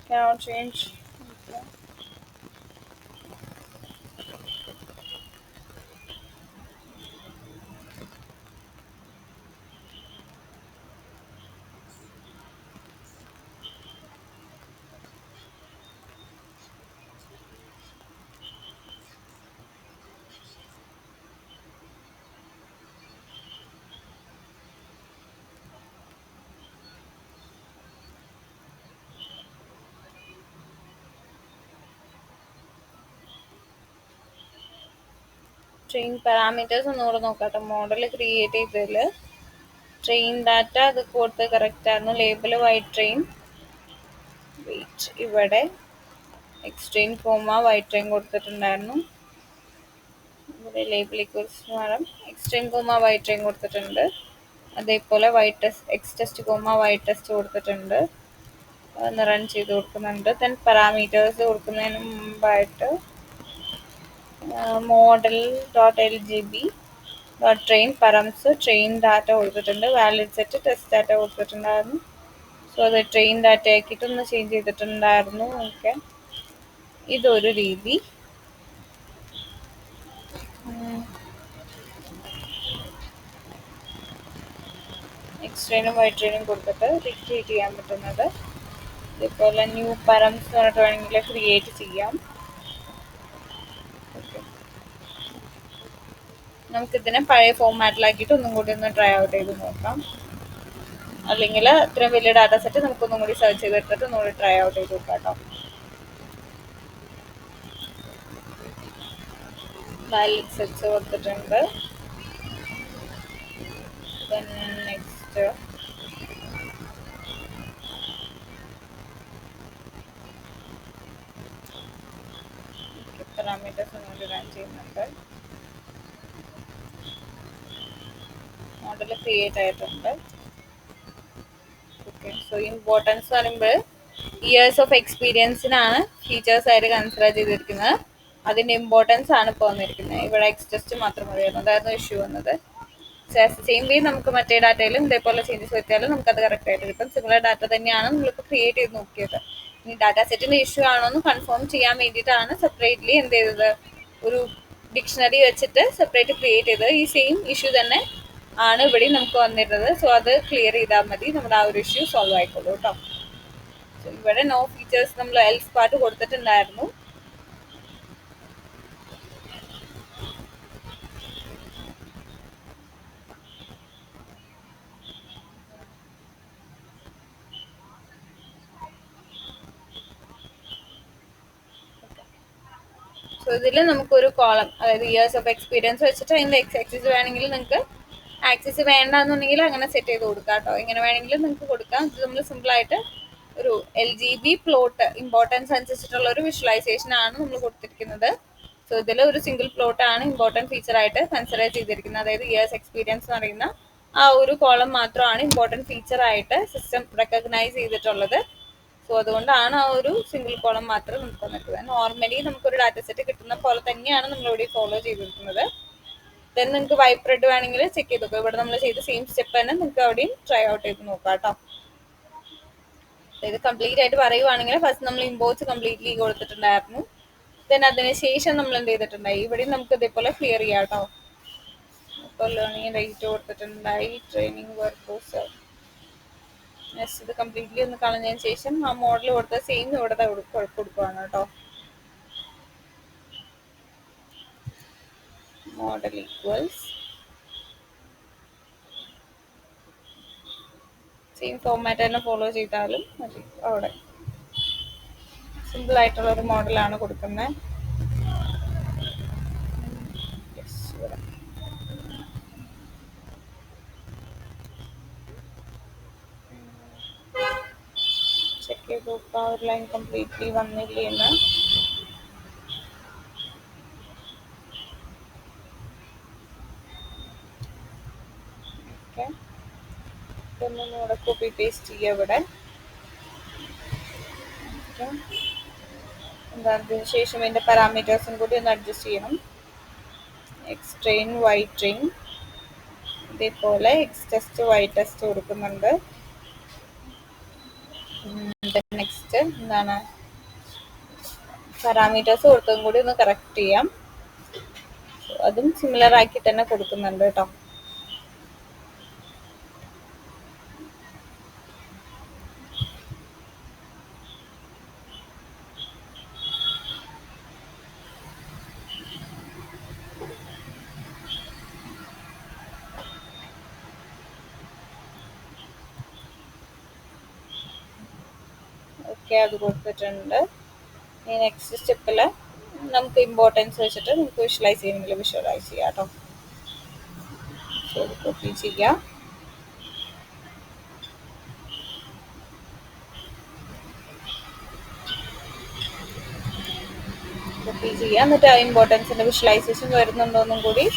Cannot change. Okay. Train parameters ഒന്നുകൂടെ നോക്കാട്ടോ. മോഡൽ ക്രിയേറ്റ് ചെയ്തതിൽ ട്രെയിൻ ഡാറ്റ അത് കൊടുത്ത് കറക്റ്റ് ആയിരുന്നു. ലേബിൾ വൈറ്റ് ട്രെയിൻ, വെയിറ്റ് ഇവിടെ എക്സ്ട്രെയിൻ വൈറ്റ് ട്രെയിൻ കൊടുത്തിട്ടുണ്ടായിരുന്നു. ഇവിടെ ലേബിൾ ഈക്വൽസ് മാറും, എക്സ്ട്രെയിൻ വൈറ്റ് ട്രെയിൻ കൊടുത്തിട്ടുണ്ട്. അതേപോലെ white test X test white test കൊടുത്തിട്ടുണ്ട്. ഒന്ന് റൺ ചെയ്ത് കൊടുക്കുന്നുണ്ട്. ദെൻ പാരാമീറ്റേഴ്സ് കൊടുക്കുന്നതിന് മുമ്പായിട്ട് model dot LGB dot train പരംസ് train data കൊടുത്തിട്ടുണ്ട്. വാലിഡ് സെറ്റ് ടെസ്റ്റ് ഡാറ്റ കൊടുത്തിട്ടുണ്ടായിരുന്നു. സോ അത് ട്രെയിൻ ഡാറ്റ ആക്കിയിട്ട് ഒന്ന് ചേഞ്ച് ചെയ്തിട്ടുണ്ടായിരുന്നു. ഓക്കെ, ഇതൊരു രീതി. എക്സ്ട്രെയിനും വൈറ്റ് ട്രെയിനും കൊടുത്തിട്ട് റിക്രിയേറ്റ് ചെയ്യാൻ പറ്റുന്നത്. ഇതേപോലെ ന്യൂ പരംസ് പറഞ്ഞിട്ട് വേണമെങ്കിൽ ക്രിയേറ്റ് ചെയ്യാം. നമുക്കിതിനെ പഴയ ഫോർമാറ്റിലാക്കിയിട്ട് ഒന്നും കൂടി ഒന്ന് ട്രൈ ഔട്ട് ചെയ്ത് നോക്കാം. അല്ലെങ്കിൽ ഇത്രയും വലിയ ഡാറ്റ സെറ്റ് നമുക്കൊന്നും കൂടി സെർച്ച് ചെയ്തെടുത്തിട്ട് ഒന്നുകൂടി ട്രൈ ഔട്ട് ചെയ്ത് നോക്കാം കേട്ടോ. വാലിഡ് സെറ്റ്സ് കൊടുത്തിട്ടുണ്ട്. നെക്സ്റ്റ് പാരാമീറ്റേഴ്സ് ഒന്നുകൂടി റൺ ചെയ്യുന്നുണ്ട്. മോഡൽ ക്രിയേറ്റ് ആയിട്ടുണ്ട്. ഓക്കെ, സോ ഇമ്പോർട്ടൻസ് പറയുമ്പോൾ ഇയേഴ്സ് ഓഫ് എക്സ്പീരിയൻസിനാണ് ഫീച്ചേഴ്സ് ആയിട്ട് കൺസിഡർ ചെയ്തിരിക്കുന്നത്. അതിൻ്റെ ഇമ്പോർട്ടൻസ് ആണ് ഇപ്പോൾ വന്നിരിക്കുന്നത്. ഇവിടെ എക്സ് ടെസ്റ്റ് മാത്രം മതിയായിരുന്നു, അതായിരുന്നു ഇഷ്യൂ വന്നത്. സെയിം വേ നമുക്ക് മറ്റേ ഡാറ്റയിലും ഇതേപോലെ ചേഞ്ചസ് വരുത്തിയാലും നമുക്കത് കറക്റ്റ് ആയിട്ട് കിട്ടും. സിമിലർ ഡാറ്റ തന്നെയാണ് നമ്മളിപ്പോൾ ക്രിയേറ്റ് ചെയ്ത് നോക്കിയത്. ഇനി ഡാറ്റ സെറ്റിൻ്റെ ഇഷ്യൂ ആണോ എന്ന് കൺഫേം ചെയ്യാൻ വേണ്ടിയിട്ടാണ് സെപ്പറേറ്റ്ലി എന്ത് ചെയ്തത്, ഒരു ഡിക്ഷണറി വെച്ചിട്ട് സെപ്പറേറ്റ് ക്രിയേറ്റ് ചെയ്തത്. ഈ സെയിം ഇഷ്യൂ തന്നെ ആണ് ഇവിടെ നമുക്ക് വന്നിരുന്നത്. സോ അത് ക്ലിയർ ചെയ്താൽ മതി, നമ്മുടെ ആ ഒരു ഇഷ്യൂ സോൾവ് ആയിക്കോളൂ കേട്ടോ. ഇവിടെ നോ ഫീച്ചേഴ്സ് നമ്മൾ എൽസ് പാർട്ട് കൊടുത്തിട്ടുണ്ടായിരുന്നു. സോ ഇതിൽ നമുക്കൊരു കോളം, അതായത് ഇയേഴ്സ് ഓഫ് എക്സ്പീരിയൻസ് വെച്ചിട്ട് അതിൻ്റെ ആക്സസ് വേണമെങ്കിൽ നിങ്ങൾക്ക് ആക്സസ് വേണ്ടെന്നുണ്ടെങ്കിൽ അങ്ങനെ സെറ്റ് ചെയ്ത് കൊടുക്കാം കേട്ടോ. ഇങ്ങനെ വേണമെങ്കിലും നിങ്ങൾക്ക് കൊടുക്കാം. ഇത് നമ്മൾ സിമ്പിളായിട്ട് ഒരു LGB പ്ലോട്ട് ഇമ്പോർട്ടൻസ് അനുസരിച്ചിട്ടുള്ള ഒരു വിഷ്വലൈസേഷൻ ആണ് നമ്മൾ കൊടുത്തിരിക്കുന്നത്. സോ ഇതിൽ ഒരു സിംഗിൾ പ്ലോട്ട് ആണ് ഇമ്പോർട്ടൻറ്റ് ഫീച്ചർ ആയിട്ട് കൺസിഡർ ചെയ്തിരിക്കുന്നത്. അതായത് ഇയേഴ്സ് എക്സ്പീരിയൻസ് എന്ന് പറയുന്ന ആ ഒരു കോളം മാത്രമാണ് ഇമ്പോർട്ടൻറ്റ് ഫീച്ചർ ആയിട്ട് സിസ്റ്റം റെക്കഗ്നൈസ് ചെയ്തിട്ടുള്ളത്. സോ അതുകൊണ്ടാണ് ആ ഒരു സിംഗിൾ കോളം മാത്രം നമുക്ക് വന്നിട്ടുള്ളത്. നോർമലി നമുക്കൊരു ഡാറ്റ സെറ്റ് കിട്ടുന്ന പോലെ തന്നെയാണ് നമ്മളിവിടെ ഫോളോ ചെയ്തിരിക്കുന്നത്. ദെൻ നിങ്ങൾക്ക് വൈപ്രെഡ് വേണമെങ്കിൽ ചെക്ക് ചെയ്ത് നോക്കാം. ഇവിടെ നമ്മൾ ചെയ്ത സെയിം സ്റ്റെപ്പ് തന്നെ നിങ്ങൾക്ക് അവിടെയും ട്രൈ ഔട്ട് ചെയ്ത് നോക്കാം കേട്ടോ. ഇത് കംപ്ലീറ്റ് ആയിട്ട് പറയുവാണെങ്കിൽ ഫസ്റ്റ് നമ്മൾ ഇമ്പോർട്ട്സ് കംപ്ലീറ്റ്ലി കൊടുത്തിട്ടുണ്ടായിരുന്നു. ദെൻ അതിന് ശേഷം നമ്മൾ എന്ത് ചെയ്തിട്ടുണ്ടായി, ഇവിടെയും നമുക്ക് ഇതേപോലെ ക്ലിയർ ചെയ്യാം കേട്ടോ. ഇപ്പോൾ ലേണിംഗ് റേറ്റ് കൊടുത്തിട്ടുണ്ടായി, ട്രെയിനിങ് വർക്കോസ്. നെക്സ്റ്റ് ഇത് കംപ്ലീറ്റ്ലി ഒന്ന് കളഞ്ഞതിന് ശേഷം ആ മോഡൽ കൊടുത്ത സെയിം ഇവിടെ കൊടുക്കുകയാണ് കേട്ടോ. മോഡൽ ഈക്വൽസ് സെയിം ഫോർമാറ്റ് തന്നെ ഫോളോ ചെയ്താലും മതി. അവിടെ സിമ്പിൾ ആയിട്ടുള്ള ഒരു മോഡലാണ് കൊടുക്കുന്നത്. ചെക്ക് ചെയ്ത് നോക്കാം ഒരു ലൈൻ കംപ്ലീറ്റ്ലി വന്നില്ലേ എന്ന്. ഓക്കെ, ഇതൊന്നും ഇവിടെ കോപ്പി പേസ്റ്റ് ചെയ്യുക ഇവിടെ. അതിന് ശേഷം അതിൻ്റെ പാരാമീറ്റേഴ്സും കൂടി ഒന്ന് അഡ്ജസ്റ്റ് ചെയ്യണം. എക്സ് ട്രെയിൻ വൈ ട്രെയിൻ, ഇതേപോലെ എക്സ് ടെസ്റ്റ് വൈ ടെസ്റ്റ് കൊടുക്കുന്നുണ്ട്. നെക്സ്റ്റ് എന്താണ് പാരാമീറ്റേഴ്സ് കൊടുത്തതും കൂടി ഒന്ന് കറക്റ്റ് ചെയ്യാം. അതും സിമിലർ ആക്കി തന്നെ കൊടുക്കുന്നുണ്ട് കേട്ടോ. ഓക്കെ, അത് കൊടുത്തിട്ടുണ്ട്. ഈ നെക്സ്റ്റ് സ്റ്റെപ്പിൽ നമുക്ക് ഇമ്പോർട്ടൻസ് വെച്ചിട്ട് നമുക്ക് വിഷ്വലൈസ് ചെയ്യണമെങ്കിൽ വിഷ്വലൈസ് ചെയ്യാം കേട്ടോ. സോ കോപ്പി ചെയ്യാം. കോപ്പി ചെയ്യാം. എന്നിട്ട് ആ ഇമ്പോർട്ടൻസിൻ്റെ വിഷ്വലൈസേഷൻ വരുന്നുണ്ടോയെന്നും കൂടി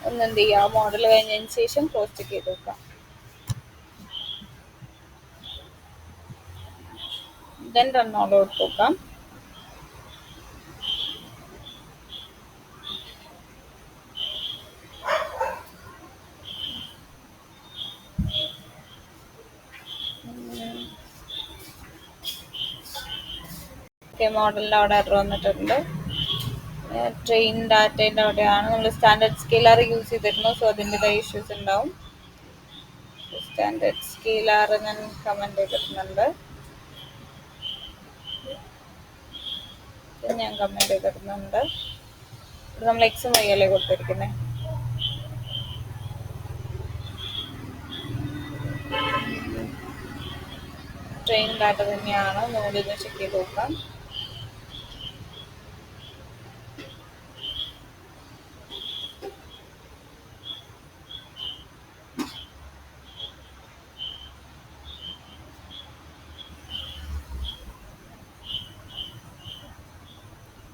ഒന്ന് എന്ത് ചെയ്യുക, മോഡൽ കഴിഞ്ഞതിന് ശേഷം ക്രോസ് ചെക്ക് ചെയ്ത് നോക്കാം. ദെൻ റൺ ഓൾ ഔട്ട് നോക്കാം. മോഡലിൻ്റെ അവിടെ എറർ വന്നിട്ടുണ്ട്. ട്രെയിൻ ഡാറ്റേൻ്റെ അവിടെയാണ് നമ്മൾ സ്റ്റാൻഡേർഡ് സ്കെയിലർ യൂസ് ചെയ്തിരുന്നു. സോ അതിൻ്റെതായ ഇഷ്യൂസ് ഉണ്ടാവും. സ്റ്റാൻഡേർഡ് സ്കെയിലർ ഞാൻ കമൻറ്റ് ചെയ്തിട്ടുന്നുണ്ട്. ഞാൻ കമൻറ്റ് ചെയ്തിടുന്നുണ്ട്. ഇവിടെ നമ്മൾ എക്സും വൈ അല്ലേ കൊടുത്തിരിക്കുന്നത്. ട്രെയിൻ ഡാറ്റ തന്നെയാണ്. നോഡിന്ന് ചെക്ക് ചെയ്ത് നോക്കാം.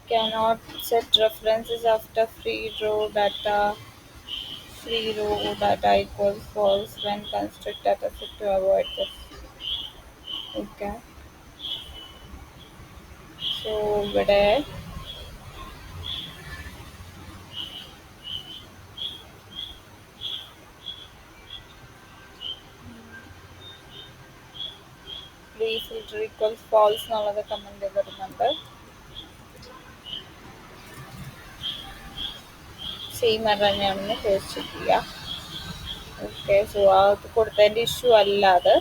Cannot set references after free row data. Free row data equals false when construct data set to avoid this. Okay. So ഇവിടെ free filter equals false എന്നുള്ളത് കമന്റ് ചെയ്തിരുന്നുണ്ട്. സെയിം എറർ തന്നെയാണെന്ന് close check ചെയ്യുക. Okay, so അത് കൊടുത്തതിൻ്റെ issue അല്ലാതെ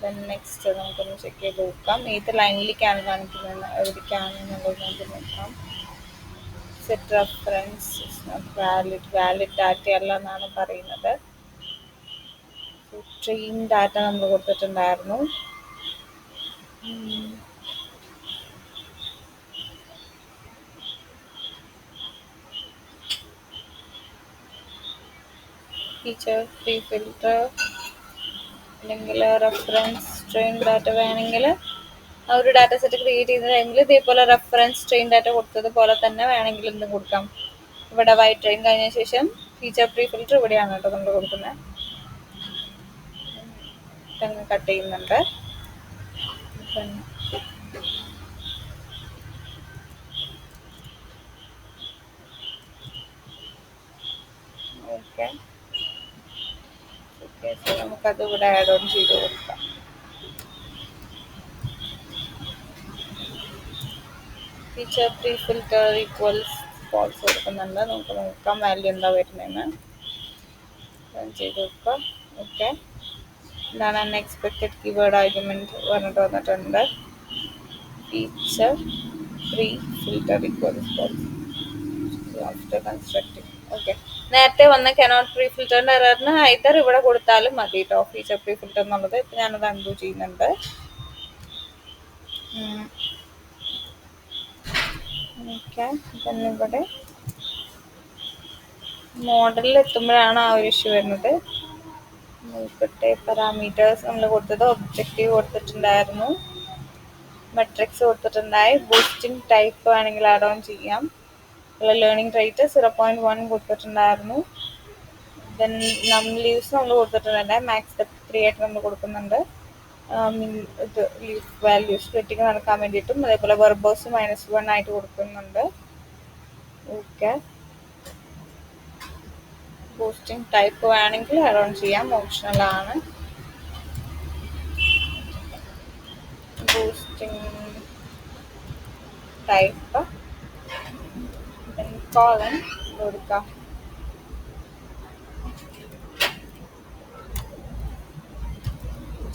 then next നമുക്കൊന്ന് check ചെയ്ത് നോക്കാം ഏത് ലൈനിലേക്കാണ് കാണിക്കുന്നത് എവിടേക്കാണ് എന്നുള്ളത് നമുക്ക് നോക്കാം. സെറ്റ് റെഫറൻസ് വാലിഡ് ഡാറ്റ അല്ല എന്നാണ് പറയുന്നത്. ട്രെയിൻ ഡാറ്റ നമ്മൾ കൊടുത്തിട്ടുണ്ടായിരുന്നു. ഫീച്ചർ ഫ്രീ ഫിൽട്ടർ അല്ലെങ്കിൽ റെഫറൻസ് ട്രെയിൻ ഡാറ്റ വേണമെങ്കിൽ ആ ഒരു ഡാറ്റ സെറ്റ് ക്രിയേറ്റ് ചെയ്യുന്ന ടൈമിൽ ഇതേപോലെ റെഫറൻസ് ട്രെയിൻ ഡാറ്റ കൊടുത്തതുപോലെ തന്നെ വേണമെങ്കിൽ എന്തും കൊടുക്കാം. ഇവിടെ വൈറ്റ് ട്രെയിൻ കഴിഞ്ഞ ശേഷം ഫീച്ചർ ഫ്രീ ഫിൽട്ടർ ഇവിടെയാണ് കേട്ടോ നമ്മൾ കൊടുക്കുന്നത്. കട്ട് ചെയ്യുന്നുണ്ട്. ഓക്കെ ഓക്കെ സോ നമുക്കത് ഇവിടെ ആഡ് ഓൺ ചെയ്ത് കൊടുക്കാം. Feature free filter equals false കൊടുക്കുന്നുണ്ട്. നമുക്ക് നോക്കാം വാല്യൂ എന്താ വരുന്നതെന്ന്. റൺ ചെയ്ത് നോക്കാം. ഓക്കെ ഇതാണ് അൺഎക്സ്പെക്റ്റഡ് കീവേഡ് ആർഗ്യുമെന്റ് പറഞ്ഞിട്ട് വന്നിട്ടുണ്ട്. Feature free filter equals false after constructing. Okay നേരത്തെ വന്ന കനോട്ട് പ്രീ ഫിൽറ്ററിന്റെ എററിന് ഐതർ ഇവിടെ കൊടുത്താലും മതി കേട്ടോ ഫീച്ചർ പ്രീ ഫിൽറ്റർ എന്നുള്ളത്. ഇപ്പം ഞാനത് അൺഡു ചെയ്യുന്നുണ്ട്. ഓക്കെ അപ്പം ഇവിടെ മോഡലിൽ എത്തുമ്പോഴാണ് ആ ഒരു ഇഷ്യൂ വരുന്നത്. നോക്കട്ടെ പാരാമീറ്റേഴ്സ് നമ്മൾ കൊടുത്തത് ഒബ്ജക്റ്റീവ് കൊടുത്തിട്ടുണ്ടായിരുന്നു, മെട്രിക്സ് കൊടുത്തിട്ടുണ്ടായി, ബൂസ്റ്റിംഗ് ടൈപ്പ് വേണമെങ്കിൽ ആഡ് ഓൺ ചെയ്യാം. ലേണിംഗ് റേറ്റ് 0.1 കൊടുത്തിട്ടുണ്ടായിരുന്നു. ദെൻ ലീവ്സ് നമ്മൾ കൊടുത്തിട്ടുണ്ടായി, മാക്സ് ഡെപ്ത് 3 ആയിട്ട് നമ്മൾ കൊടുക്കുന്നുണ്ട്. ഇത് ലീവ് വാല്യൂസ് സ്പ്ലിറ്റിങ് നടക്കാൻ വേണ്ടിയിട്ടും അതേപോലെ വെർബോസ് -1 ആയിട്ട് കൊടുക്കുന്നുണ്ട്. ഓക്കെ ബൂസ്റ്റിംഗ് ടൈപ്പ് വേണമെങ്കിൽ ആഡ് ഓൺ ചെയ്യാം, ഓപ്ഷണൽ ആണ്. ബൂസ്റ്റിംഗ് ടൈപ്പ് കോളൻ കൊടുക്കാം.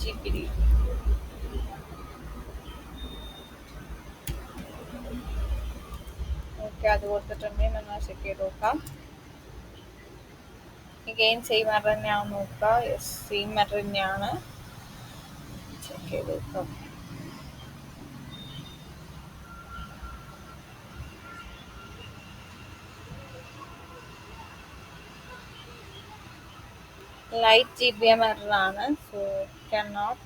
GPD ഓക്കെ അത് കൊടുത്തിട്ടുണ്ടെങ്കിൽ നമ്മൾ ചെക്ക് ചെയ്ത് നോക്കാം. അഗെയിൻ സെയിം എറർ തന്നെയാണ് നോക്കുക. യെസ് സെയിം എറർ തന്നെയാണ്. ചെക്ക് ചെയ്ത് നോക്കാം. ലൈറ്റ് GBM എറർ ആണ്. സോ cannot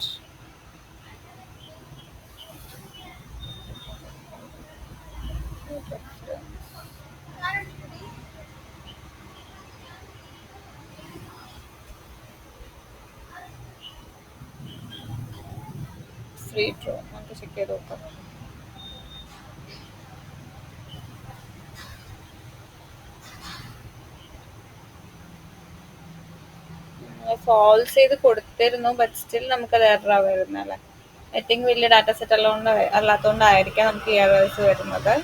ഫ്രീ ഡ്രോ നമുക്ക് ചെക്ക് ചെയ്ത് നോക്കാം. ഫോൾസ് ചെയ്ത് കൊടുത്തിരുന്നു, ബട്ട് സ്റ്റിൽ നമുക്കത് എററാ വരുന്നത് അല്ലേ. ഐ തിങ്ക് വലിയ ഡാറ്റ സെറ്റ് അല്ലാത്തതുകൊണ്ടായിരിക്കാം നമുക്ക് ഈ എറേഴ്സ് വരുന്നത്.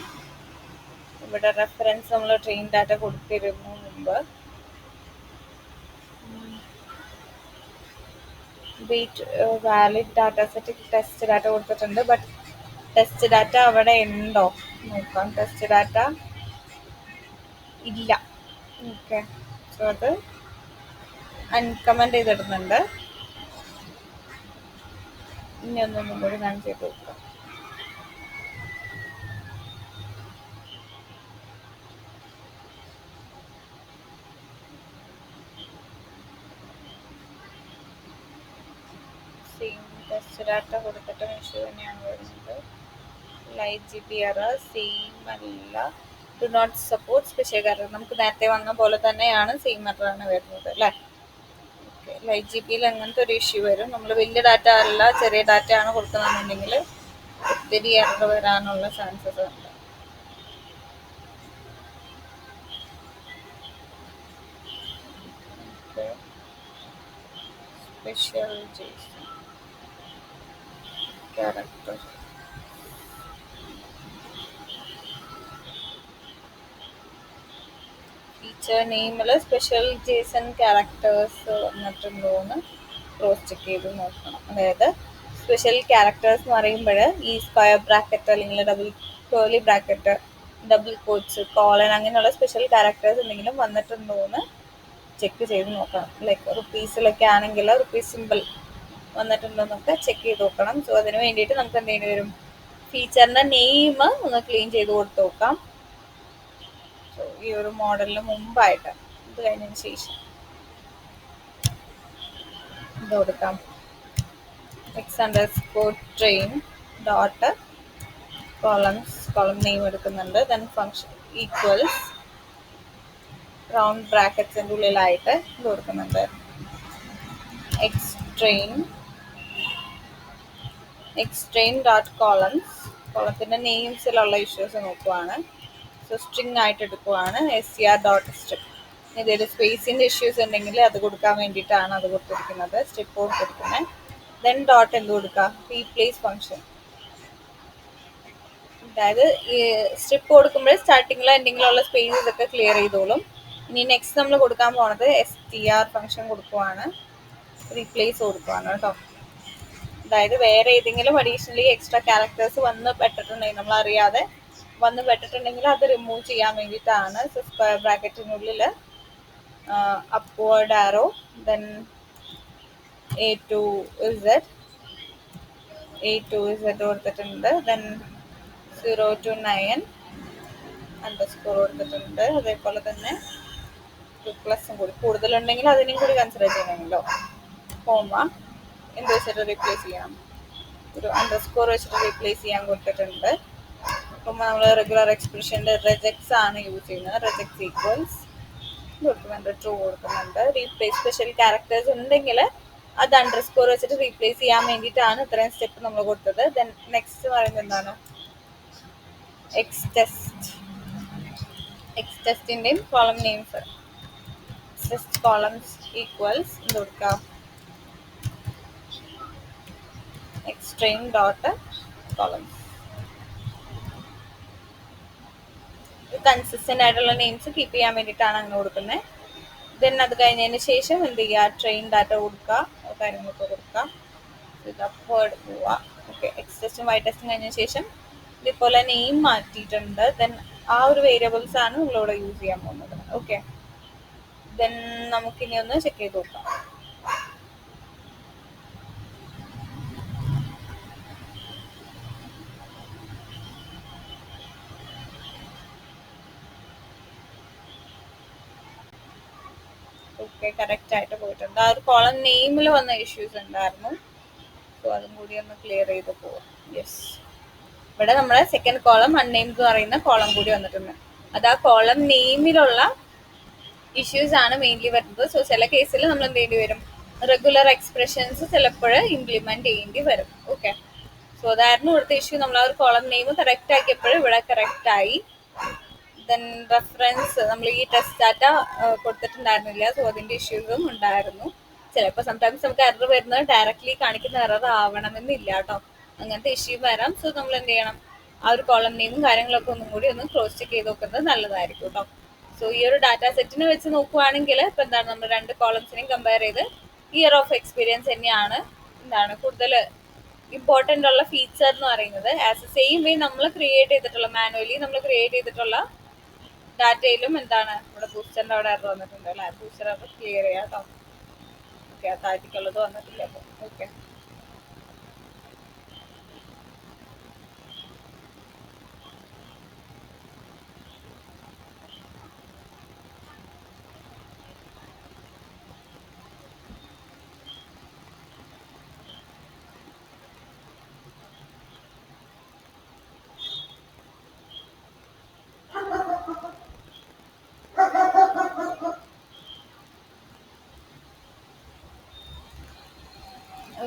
ഇവിടെ റെഫറൻസ് നമ്മൾ ട്രെയിൻ ഡാറ്റ കൊടുത്തിരുന്നു മുമ്പ്. Beat valid data set test data കൊടുത്തിട്ടുണ്ട്, ബട്ട് ടെസ്റ്റ് ഡാറ്റ അവിടെ ഉണ്ടോ നോക്കാം. ടെസ്റ്റ് ഡാറ്റ ഇല്ല. ഓക്കെ സോ അത് അൺകമൻറ്റ് ചെയ്തിടുന്നുണ്ട്. ഇനി ഒന്നും കൂടി ഞാൻ ചെയ്ത് നോക്കാം. സെയിം ടെസ്റ്റ് ഡാറ്റ കൊടുത്തിട്ട് ഇഷ്യൂ തന്നെയാണ് വരുന്നത്. ലൈറ്റ് GPR സെയിം അല്ല. Do not support special error നമുക്ക് നേരത്തെ വന്ന പോലെ തന്നെയാണ്, സെയിം എററാണ് വരുന്നത് അല്ലേ. ഓക്കെ ലൈറ്റ് GPയിൽ അങ്ങനത്തെ ഒരു ഇഷ്യൂ വരും. നമ്മൾ വലിയ ഡാറ്റ അല്ല ചെറിയ ഡാറ്റ ആണ് കൊടുക്കുന്നതെന്നുണ്ടെങ്കിൽ ഒത്തിരി എറർ വരാനുള്ള ചാൻസസ് ഉണ്ട്. സ്പെഷ്യൽ JSON ക്യാരക്ടർ ഫീച്ചർ നെയിമിൽ സ്പെഷ്യൽ JSON ക്യാരക്ടേഴ്സ് വന്നിട്ടുണ്ടോന്ന് ക്രോസ് ചെക്ക് ചെയ്ത് നോക്കണം. അതായത് സ്പെഷ്യൽ ക്യാരക്ടേഴ്സ് എന്ന് പറയുമ്പോൾ ഈ സ്ക്വയർ ബ്രാക്കറ്റ് അല്ലെങ്കിൽ double curly bracket, double quotes, colon അങ്ങനെയുള്ള സ്പെഷ്യൽ ക്യാരക്ടേഴ്സ് എന്തെങ്കിലും വന്നിട്ടുണ്ടോ എന്ന് ചെക്ക് ചെയ്ത് നോക്കണം. ലൈക്ക് റുപ്പീസിലൊക്കെ ആണെങ്കിൽ റുപ്പീസ് സിമ്പിൾ വന്നിട്ടുണ്ടോ എന്നൊക്കെ ചെക്ക് ചെയ്ത് നോക്കണം. സോ അതിന് വേണ്ടിയിട്ട് നമുക്ക് എന്ത് ചെയ്യേണ്ടി വരും, ഫീച്ചറിൻ്റെ നെയിം ഒന്ന് ക്ലീൻ ചെയ്ത് കൊടുത്ത് നോക്കാം. സോ ഈ ഒരു മോഡലിന് മുമ്പായിട്ട് ഇത് കഴിഞ്ഞതിന് ശേഷം ഇത് കൊടുക്കാം. x_train ഡോട്ട് കോളം നെയിം എടുക്കുന്നുണ്ട്. ദെൻ ഫംഗ്ഷൻ ഈക്വൽസ് റൗണ്ട് ബ്രാക്കറ്റ്സിൻ്റെ ഉള്ളിലായിട്ട് ഇത് കൊടുക്കുന്നുണ്ട്. എക്സ്ട്രെയിൻ ഡോട്ട് കോളത്തിൻ്റെ നെയിംസിലുള്ള ഇഷ്യൂസ് നോക്കുവാണ്. സോ സ്ട്രിങ് ആയിട്ട് എടുക്കുവാണ്. str.strip. ഇതൊരു സ്പേസിൻ്റെ ഇഷ്യൂസ് ഉണ്ടെങ്കിൽ അത് കൊടുക്കാൻ വേണ്ടിയിട്ടാണ് അത് കൊടുത്തിരിക്കുന്നത്, സ്ട്രിപ്പ് കൊടുത്തിരിക്കുന്നത്. ദെൻ ഡോട്ട് എന്ത് കൊടുക്കുക, റീപ്ലേസ് ഫംഗ്ഷൻ. അതായത് ഈ സ്ട്രിപ്പ് കൊടുക്കുമ്പോൾ സ്റ്റാർട്ടിങ്ങിലോ എന്തെങ്കിലുമുള്ള സ്പേസ് ഇതൊക്കെ ക്ലിയർ ചെയ്തോളും. ഇനി നെക്സ്റ്റ് നമ്മൾ കൊടുക്കാൻ പോണത് str ഫംഗ്ഷൻ കൊടുക്കുവാണ്, റീപ്ലേസ് കൊടുക്കുവാണ് കേട്ടോ. അതായത് വേറെ ഏതെങ്കിലും അഡീഷണലി എക്സ്ട്രാ ക്യാരക്ടേഴ്സ് വന്ന് പെട്ടിട്ടുണ്ടെങ്കിൽ, നമ്മൾ അറിയാതെ വന്ന് പെട്ടിട്ടുണ്ടെങ്കിൽ അത് റിമൂവ് ചെയ്യാൻ വേണ്ടിയിട്ടാണ്. സ്ക്വയർ ബ്രാക്കറ്റിനുള്ളിൽ upward arrow, then a to z കൊടുത്തിട്ടുണ്ട്. then 0 to 9 അണ്ടർസ്കോർ കൊടുത്തിട്ടുണ്ട്. അതേപോലെ തന്നെ പ്ലസും കൂടി കൂടുതലുണ്ടെങ്കിൽ അതിനും കൂടി കൺസിഡർ ചെയ്യണമല്ലോ. കോമ എന്ത് വെച്ചിട്ട് റീപ്ലേസ് ചെയ്യാം, ഒരു അണ്ടർസ്കോർ വെച്ചിട്ട് റീപ്ലേസ് ചെയ്യാൻ കൊടുത്തിട്ടുണ്ട്. അപ്പം നമ്മൾ റെഗുലർ എക്സ്പ്രഷൻ്റെ റെജക്ട്സ് ആണ് യൂസ് ചെയ്യുന്നത്. റെജക്ട്സ് ഈക്വൽസ് കൊടുക്കുന്നുണ്ട്, ട്രൂ കൊടുക്കുന്നുണ്ട്. റീപ്ലേസ് സ്പെഷ്യൽ ക്യാരക്ടേഴ്സ് ഉണ്ടെങ്കിൽ അത് അണ്ടർസ്കോർ വെച്ചിട്ട് റീപ്ലേസ് ചെയ്യാൻ വേണ്ടിയിട്ടാണ് ഇത്രയും സ്റ്റെപ്പ് നമ്മൾ കൊടുത്തത്. ദെൻ നെക്സ്റ്റ് പറയുന്നത് എന്താണ്, എക്സ്റ്റെസ്റ്റിൻ്റെയും കോളം നെയിംസ്. എക്സ്റ്റെസ്റ്റ് കോളംസ് ഈക്വൽസ് എന്ത് കൊടുക്കുക, എക്സ്ട്രെയിൻ ഡോട്ട് കോളംസ്. കൺസിസ്റ്റൻ്റ് ആയിട്ടുള്ള നെയിംസ് കീപ്പ് ചെയ്യാൻ വേണ്ടിയിട്ടാണ് അങ്ങനെ കൊടുക്കുന്നത്. ദെൻ അത് കഴിഞ്ഞതിന് ശേഷം എന്ത് ചെയ്യുക, ട്രെയിൻ ഡാറ്റ കൊടുക്കുക, കാര്യങ്ങളൊക്കെ കൊടുക്കുക. ഇത് അപ്വേർഡ് പോവുക. ഓക്കെ, എക്സ് ടെസ്റ്റും വൈ ടെസ്റ്റും കഴിഞ്ഞ ശേഷം ഇതേപോലെ നെയിം മാറ്റിയിട്ടുണ്ട്. ദെൻ ആ ഒരു വേരിയബിൾസ് ആണ് നമ്മളിവിടെ യൂസ് ചെയ്യാൻ പോകുന്നത്. ഓക്കെ, ദെൻ നമുക്കിനി ഒന്ന് ചെക്ക് ചെയ്ത് നോക്കാം. ഓക്കെ, കറക്റ്റ് ആയിട്ട് പോയിട്ടുണ്ട്. ആ ഒരു കോളം നെയിമിൽ വന്ന ഇഷ്യൂസ് ഉണ്ടായിരുന്നു. സോ അതും കൂടി ഒന്ന് ക്ലിയർ ചെയ്ത് പോവാം. യെസ്, ഇവിടെ നമ്മുടെ സെക്കൻഡ് കോളം അൺനെയിംഡ് എന്ന് പറയുന്ന കോളം കൂടി വന്നിട്ടുണ്ട്. അത് ആ കോളം നെയിമിലുള്ള ഇഷ്യൂസ് ആണ് മെയിൻലി വരുന്നത്. സോ ചില കേസിൽ നമ്മൾ എന്ത് ചെയ്യേണ്ടി വരും, റെഗുലർ എക്സ്പ്രഷൻസ് ചിലപ്പോൾ ഇംപ്ലിമെന്റ് ചെയ്യേണ്ടി വരും. ഓക്കെ, സോ അതായിരുന്നു ഇവിടുത്തെ ഇഷ്യൂ. നമ്മൾ ആ ഒരു കോളം നെയിം കറക്റ്റ് ആക്കിയപ്പോൾ ഇവിടെ കറക്റ്റ് ആയി. ദെൻ റെഫറൻസ് നമ്മൾ ഈ ടെസ്റ്റ് ഡാറ്റ കൊടുത്തിട്ടുണ്ടായിരുന്നില്ല. സോ അതിൻ്റെ ഇഷ്യൂസും ഉണ്ടായിരുന്നു. ചിലപ്പോൾ സംടൈംസ് നമുക്ക് എറർ വരുന്നത് ഡയറക്റ്റ്ലി കാണിക്കുന്ന എറർ ആവണമെന്നില്ല കേട്ടോ, അങ്ങനത്തെ ഇഷ്യൂ വരാം. സോ നമ്മൾ എന്ത് ചെയ്യണം, ആ ഒരു കോളം നെയിമും കാര്യങ്ങളൊക്കെ ഒന്നും കൂടി ഒന്ന് ക്രോസ് ചെക്ക് ചെയ്ത് നോക്കുന്നത് നല്ലതായിരിക്കും കേട്ടോ. സോ ഈ ഒരു ഡാറ്റ സെറ്റിനെ വെച്ച് നോക്കുവാണെങ്കിൽ ഇപ്പം എന്താണ്, നമ്മൾ രണ്ട് കോളംസിനെയും കമ്പയർ ചെയ്ത് ഇയർ ഓഫ് എക്സ്പീരിയൻസ് തന്നെയാണ് എന്താണ് കൂടുതൽ ഇമ്പോർട്ടൻ്റ് ഉള്ള ഫീച്ചർ എന്ന് പറയുന്നത്. ആസ് എ സെയിം വേ നമ്മൾ ക്രിയേറ്റ് ചെയ്തിട്ടുള്ള മാനുവലി നമ്മൾ ക്രിയേറ്റ് ചെയ്തിട്ടുള്ള ഡാറ്റയിലും എന്താണ് ഇവിടെ ബൂസ്റ്ററിൻ്റെ അവിടെ എറർ വന്നിട്ടുണ്ട് അല്ലേ, ബൂസ്റ്റർ എറർ ക്ലിയർ ചെയ്യാം കേട്ടോ. ഓക്കെ, താഴ്ത്തിക്കുള്ളത് വന്നിട്ടില്ല അപ്പോൾ. ഓക്കെ,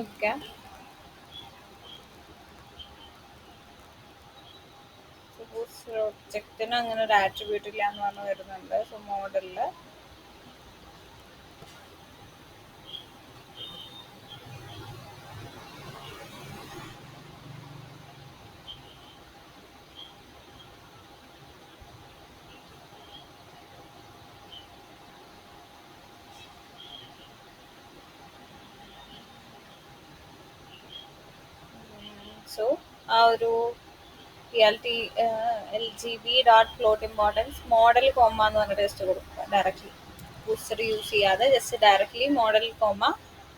ഓക്കെ, ഒബ്ജക്റ്റിന് അങ്ങനെ ഒരു ആട്രിബ്യൂട്ട് ഇല്ല എന്ന് പറഞ്ഞ് വരുന്നുണ്ട്. സോ മോഡലിൽ സോ ആ ഒരു PLT LGB.plot importance model comma എന്ന് പറഞ്ഞ ടെസ്റ്റ് കൊടുക്കുക ഡയറക്റ്റ്ലി. ബൂസ്റ്റർ യൂസ് ചെയ്യാതെ just directly model comma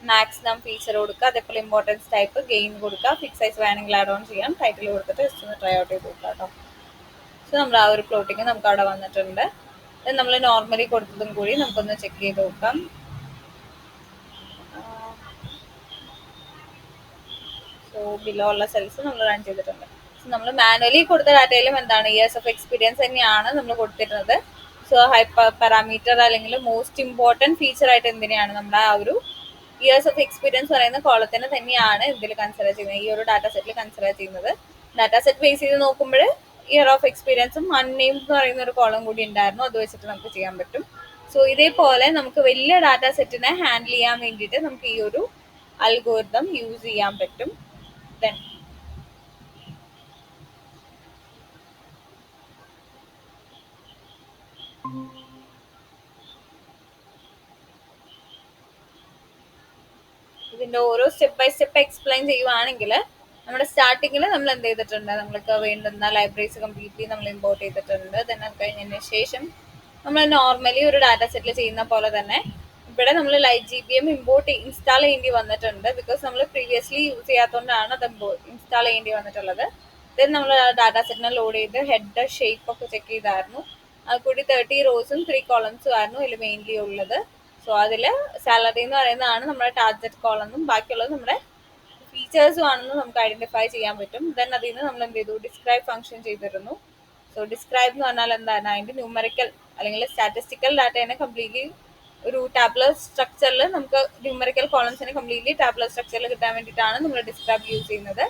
maximum feature കൊടുക്കുക, അതേപോലെ ഇമ്പോർട്ടൻസ് ടൈപ്പ് ഗെയിൻ കൊടുക്കുക, ഫിക്സ് സൈസ് വേണമെങ്കിൽ ആഡ് ഓൺ ചെയ്യാം, ടൈറ്റിൽ കൊടുത്തിട്ട് ജസ്റ്റ് ഒന്ന് ട്രൈ ഔട്ട് ചെയ്ത് കൊടുക്കുക കേട്ടോ. സോ നമ്മൾ ആ ഒരു പ്ലോട്ടിങ് നമുക്ക് അവിടെ വന്നിട്ടുണ്ട്. നമ്മൾ നോർമലി കൊടുത്തതും കൂടി നമുക്കൊന്ന് ചെക്ക് ചെയ്ത് നോക്കാം. സോ ബിലോ ഉള്ള സെൽസ് നമ്മൾ റൺ ചെയ്തിട്ടുണ്ട്. സോ നമ്മൾ മാനുവലി കൊടുത്ത ഡാറ്റയിലും എന്താണ് ഇയേഴ്സ് ഓഫ് എക്സ്പീരിയൻസ് തന്നെയാണ് നമ്മൾ കൊടുത്തിരുന്നത്. സോ ഹൈപ്പർ പാരാമീറ്റർ അല്ലെങ്കിൽ മോസ്റ്റ് ഇമ്പോർട്ടൻറ്റ് ഫീച്ചർ ആയിട്ട് എന്തിനാണ് നമ്മുടെ ആ ഒരു ഇയേഴ്സ് ഓഫ് എക്സ്പീരിയൻസ് പറയുന്ന കോളത്തിന് തന്നെയാണ് ഇതിൽ കൺസിഡർ ചെയ്യുന്നത്, ഈ ഒരു ഡാറ്റ സെറ്റിൽ കൺസിഡർ ചെയ്യുന്നത്. ഡാറ്റ സെറ്റ് ബേസ് ചെയ്ത് നോക്കുമ്പോൾ ഇയർ ഓഫ് എക്സ്പീരിയൻസും അൺനെയിംഡ് എന്ന് പറയുന്ന ഒരു കോളം കൂടി ഉണ്ടായിരുന്നു, അത് വെച്ചിട്ട് നമുക്ക് ചെയ്യാൻ പറ്റും. സോ ഇതേപോലെ നമുക്ക് വലിയ ഡാറ്റ സെറ്റിനെ ഹാൻഡിൽ ചെയ്യാൻ വേണ്ടിയിട്ട് നമുക്ക് ഈ ഒരു അൽഗോരിതം യൂസ് ചെയ്യാൻ പറ്റും. ദെൻ ഇതിന്റെ ഓരോ സ്റ്റെപ്പ് ബൈ സ്റ്റെപ്പ് എക്സ്പ്ലെയിൻ ചെയ്യുവാണെങ്കിൽ നമ്മുടെ സ്റ്റാർട്ടിങ്ങിൽ നമ്മൾ എന്ത് ചെയ്തിട്ടുണ്ട്, നമ്മൾക്ക് വേണ്ടുന്ന ലൈബ്രറീസ് കംപ്ലീറ്റ്ലി നമ്മൾ ഇമ്പോർട്ട് ചെയ്തിട്ടുണ്ട്. ദെൻ അത് കഴിഞ്ഞതിന് ശേഷം നമ്മൾ നോർമലി ഒരു ഡാറ്റ സെറ്റിൽ ചെയ്യുന്ന പോലെ തന്നെ ഇവിടെ നമ്മൾ LightGBM ഇൻസ്റ്റാൾ ചെയ്യേണ്ടി വന്നിട്ടുണ്ട്. ബിക്കോസ് നമ്മൾ പ്രീവിയസ്ലി യൂസ് ചെയ്യാത്തതുകൊണ്ടാണ് അത് ഇൻസ്റ്റാൾ ചെയ്യേണ്ടി വന്നിട്ടുള്ളത്. ദെൻ നമ്മൾ ഡാറ്റ സെറ്റിനെ ലോഡ് ചെയ്ത് ഹെഡ് ഷേപ്പ് ഒക്കെ ചെക്ക് ചെയ്തായിരുന്നു. അത് കൂടി 30 റോസും 3 കോളംസും ആയിരുന്നു ഇതിൽ മെയിൻലി ഉള്ളത്. സോ അതിൽ സാലറി എന്ന് പറയുന്നതാണ് നമ്മുടെ ടാർഗറ്റ് കോളെന്നും ബാക്കിയുള്ളത് നമ്മുടെ ഫീച്ചേഴ്സും ആണെന്ന് നമുക്ക് ഐഡന്റിഫൈ ചെയ്യാൻ പറ്റും. ദെൻ അതിൽ നിന്ന് നമ്മൾ എന്ത് ചെയ്തു, ഡിസ്ക്രൈബ് ഫംഗ്ഷൻ ചെയ്തിരുന്നു. സോ ഡിസ്ക്രൈബ് എന്ന് പറഞ്ഞാൽ എന്താണ്, അതിന്റെ ന്യൂമറിക്കൽ അല്ലെങ്കിൽ സ്റ്റാറ്റിസ്റ്റിക്കൽ ഡാറ്റേനെ കംപ്ലീറ്റ്ലി ഒരു ടാബ്ലർ സ്ട്രക്ചറിൽ നമുക്ക് ന്യൂമറിക്കൽ കോളംസിനെ കംപ്ലീറ്റ്ലി ടാബ്ലർ സ്ട്രക്ചറിൽ കിട്ടാൻ വേണ്ടിയിട്ടാണ് നമ്മൾ ഡിസ്ക്രൈബ് യൂസ് ചെയ്യുന്നത്.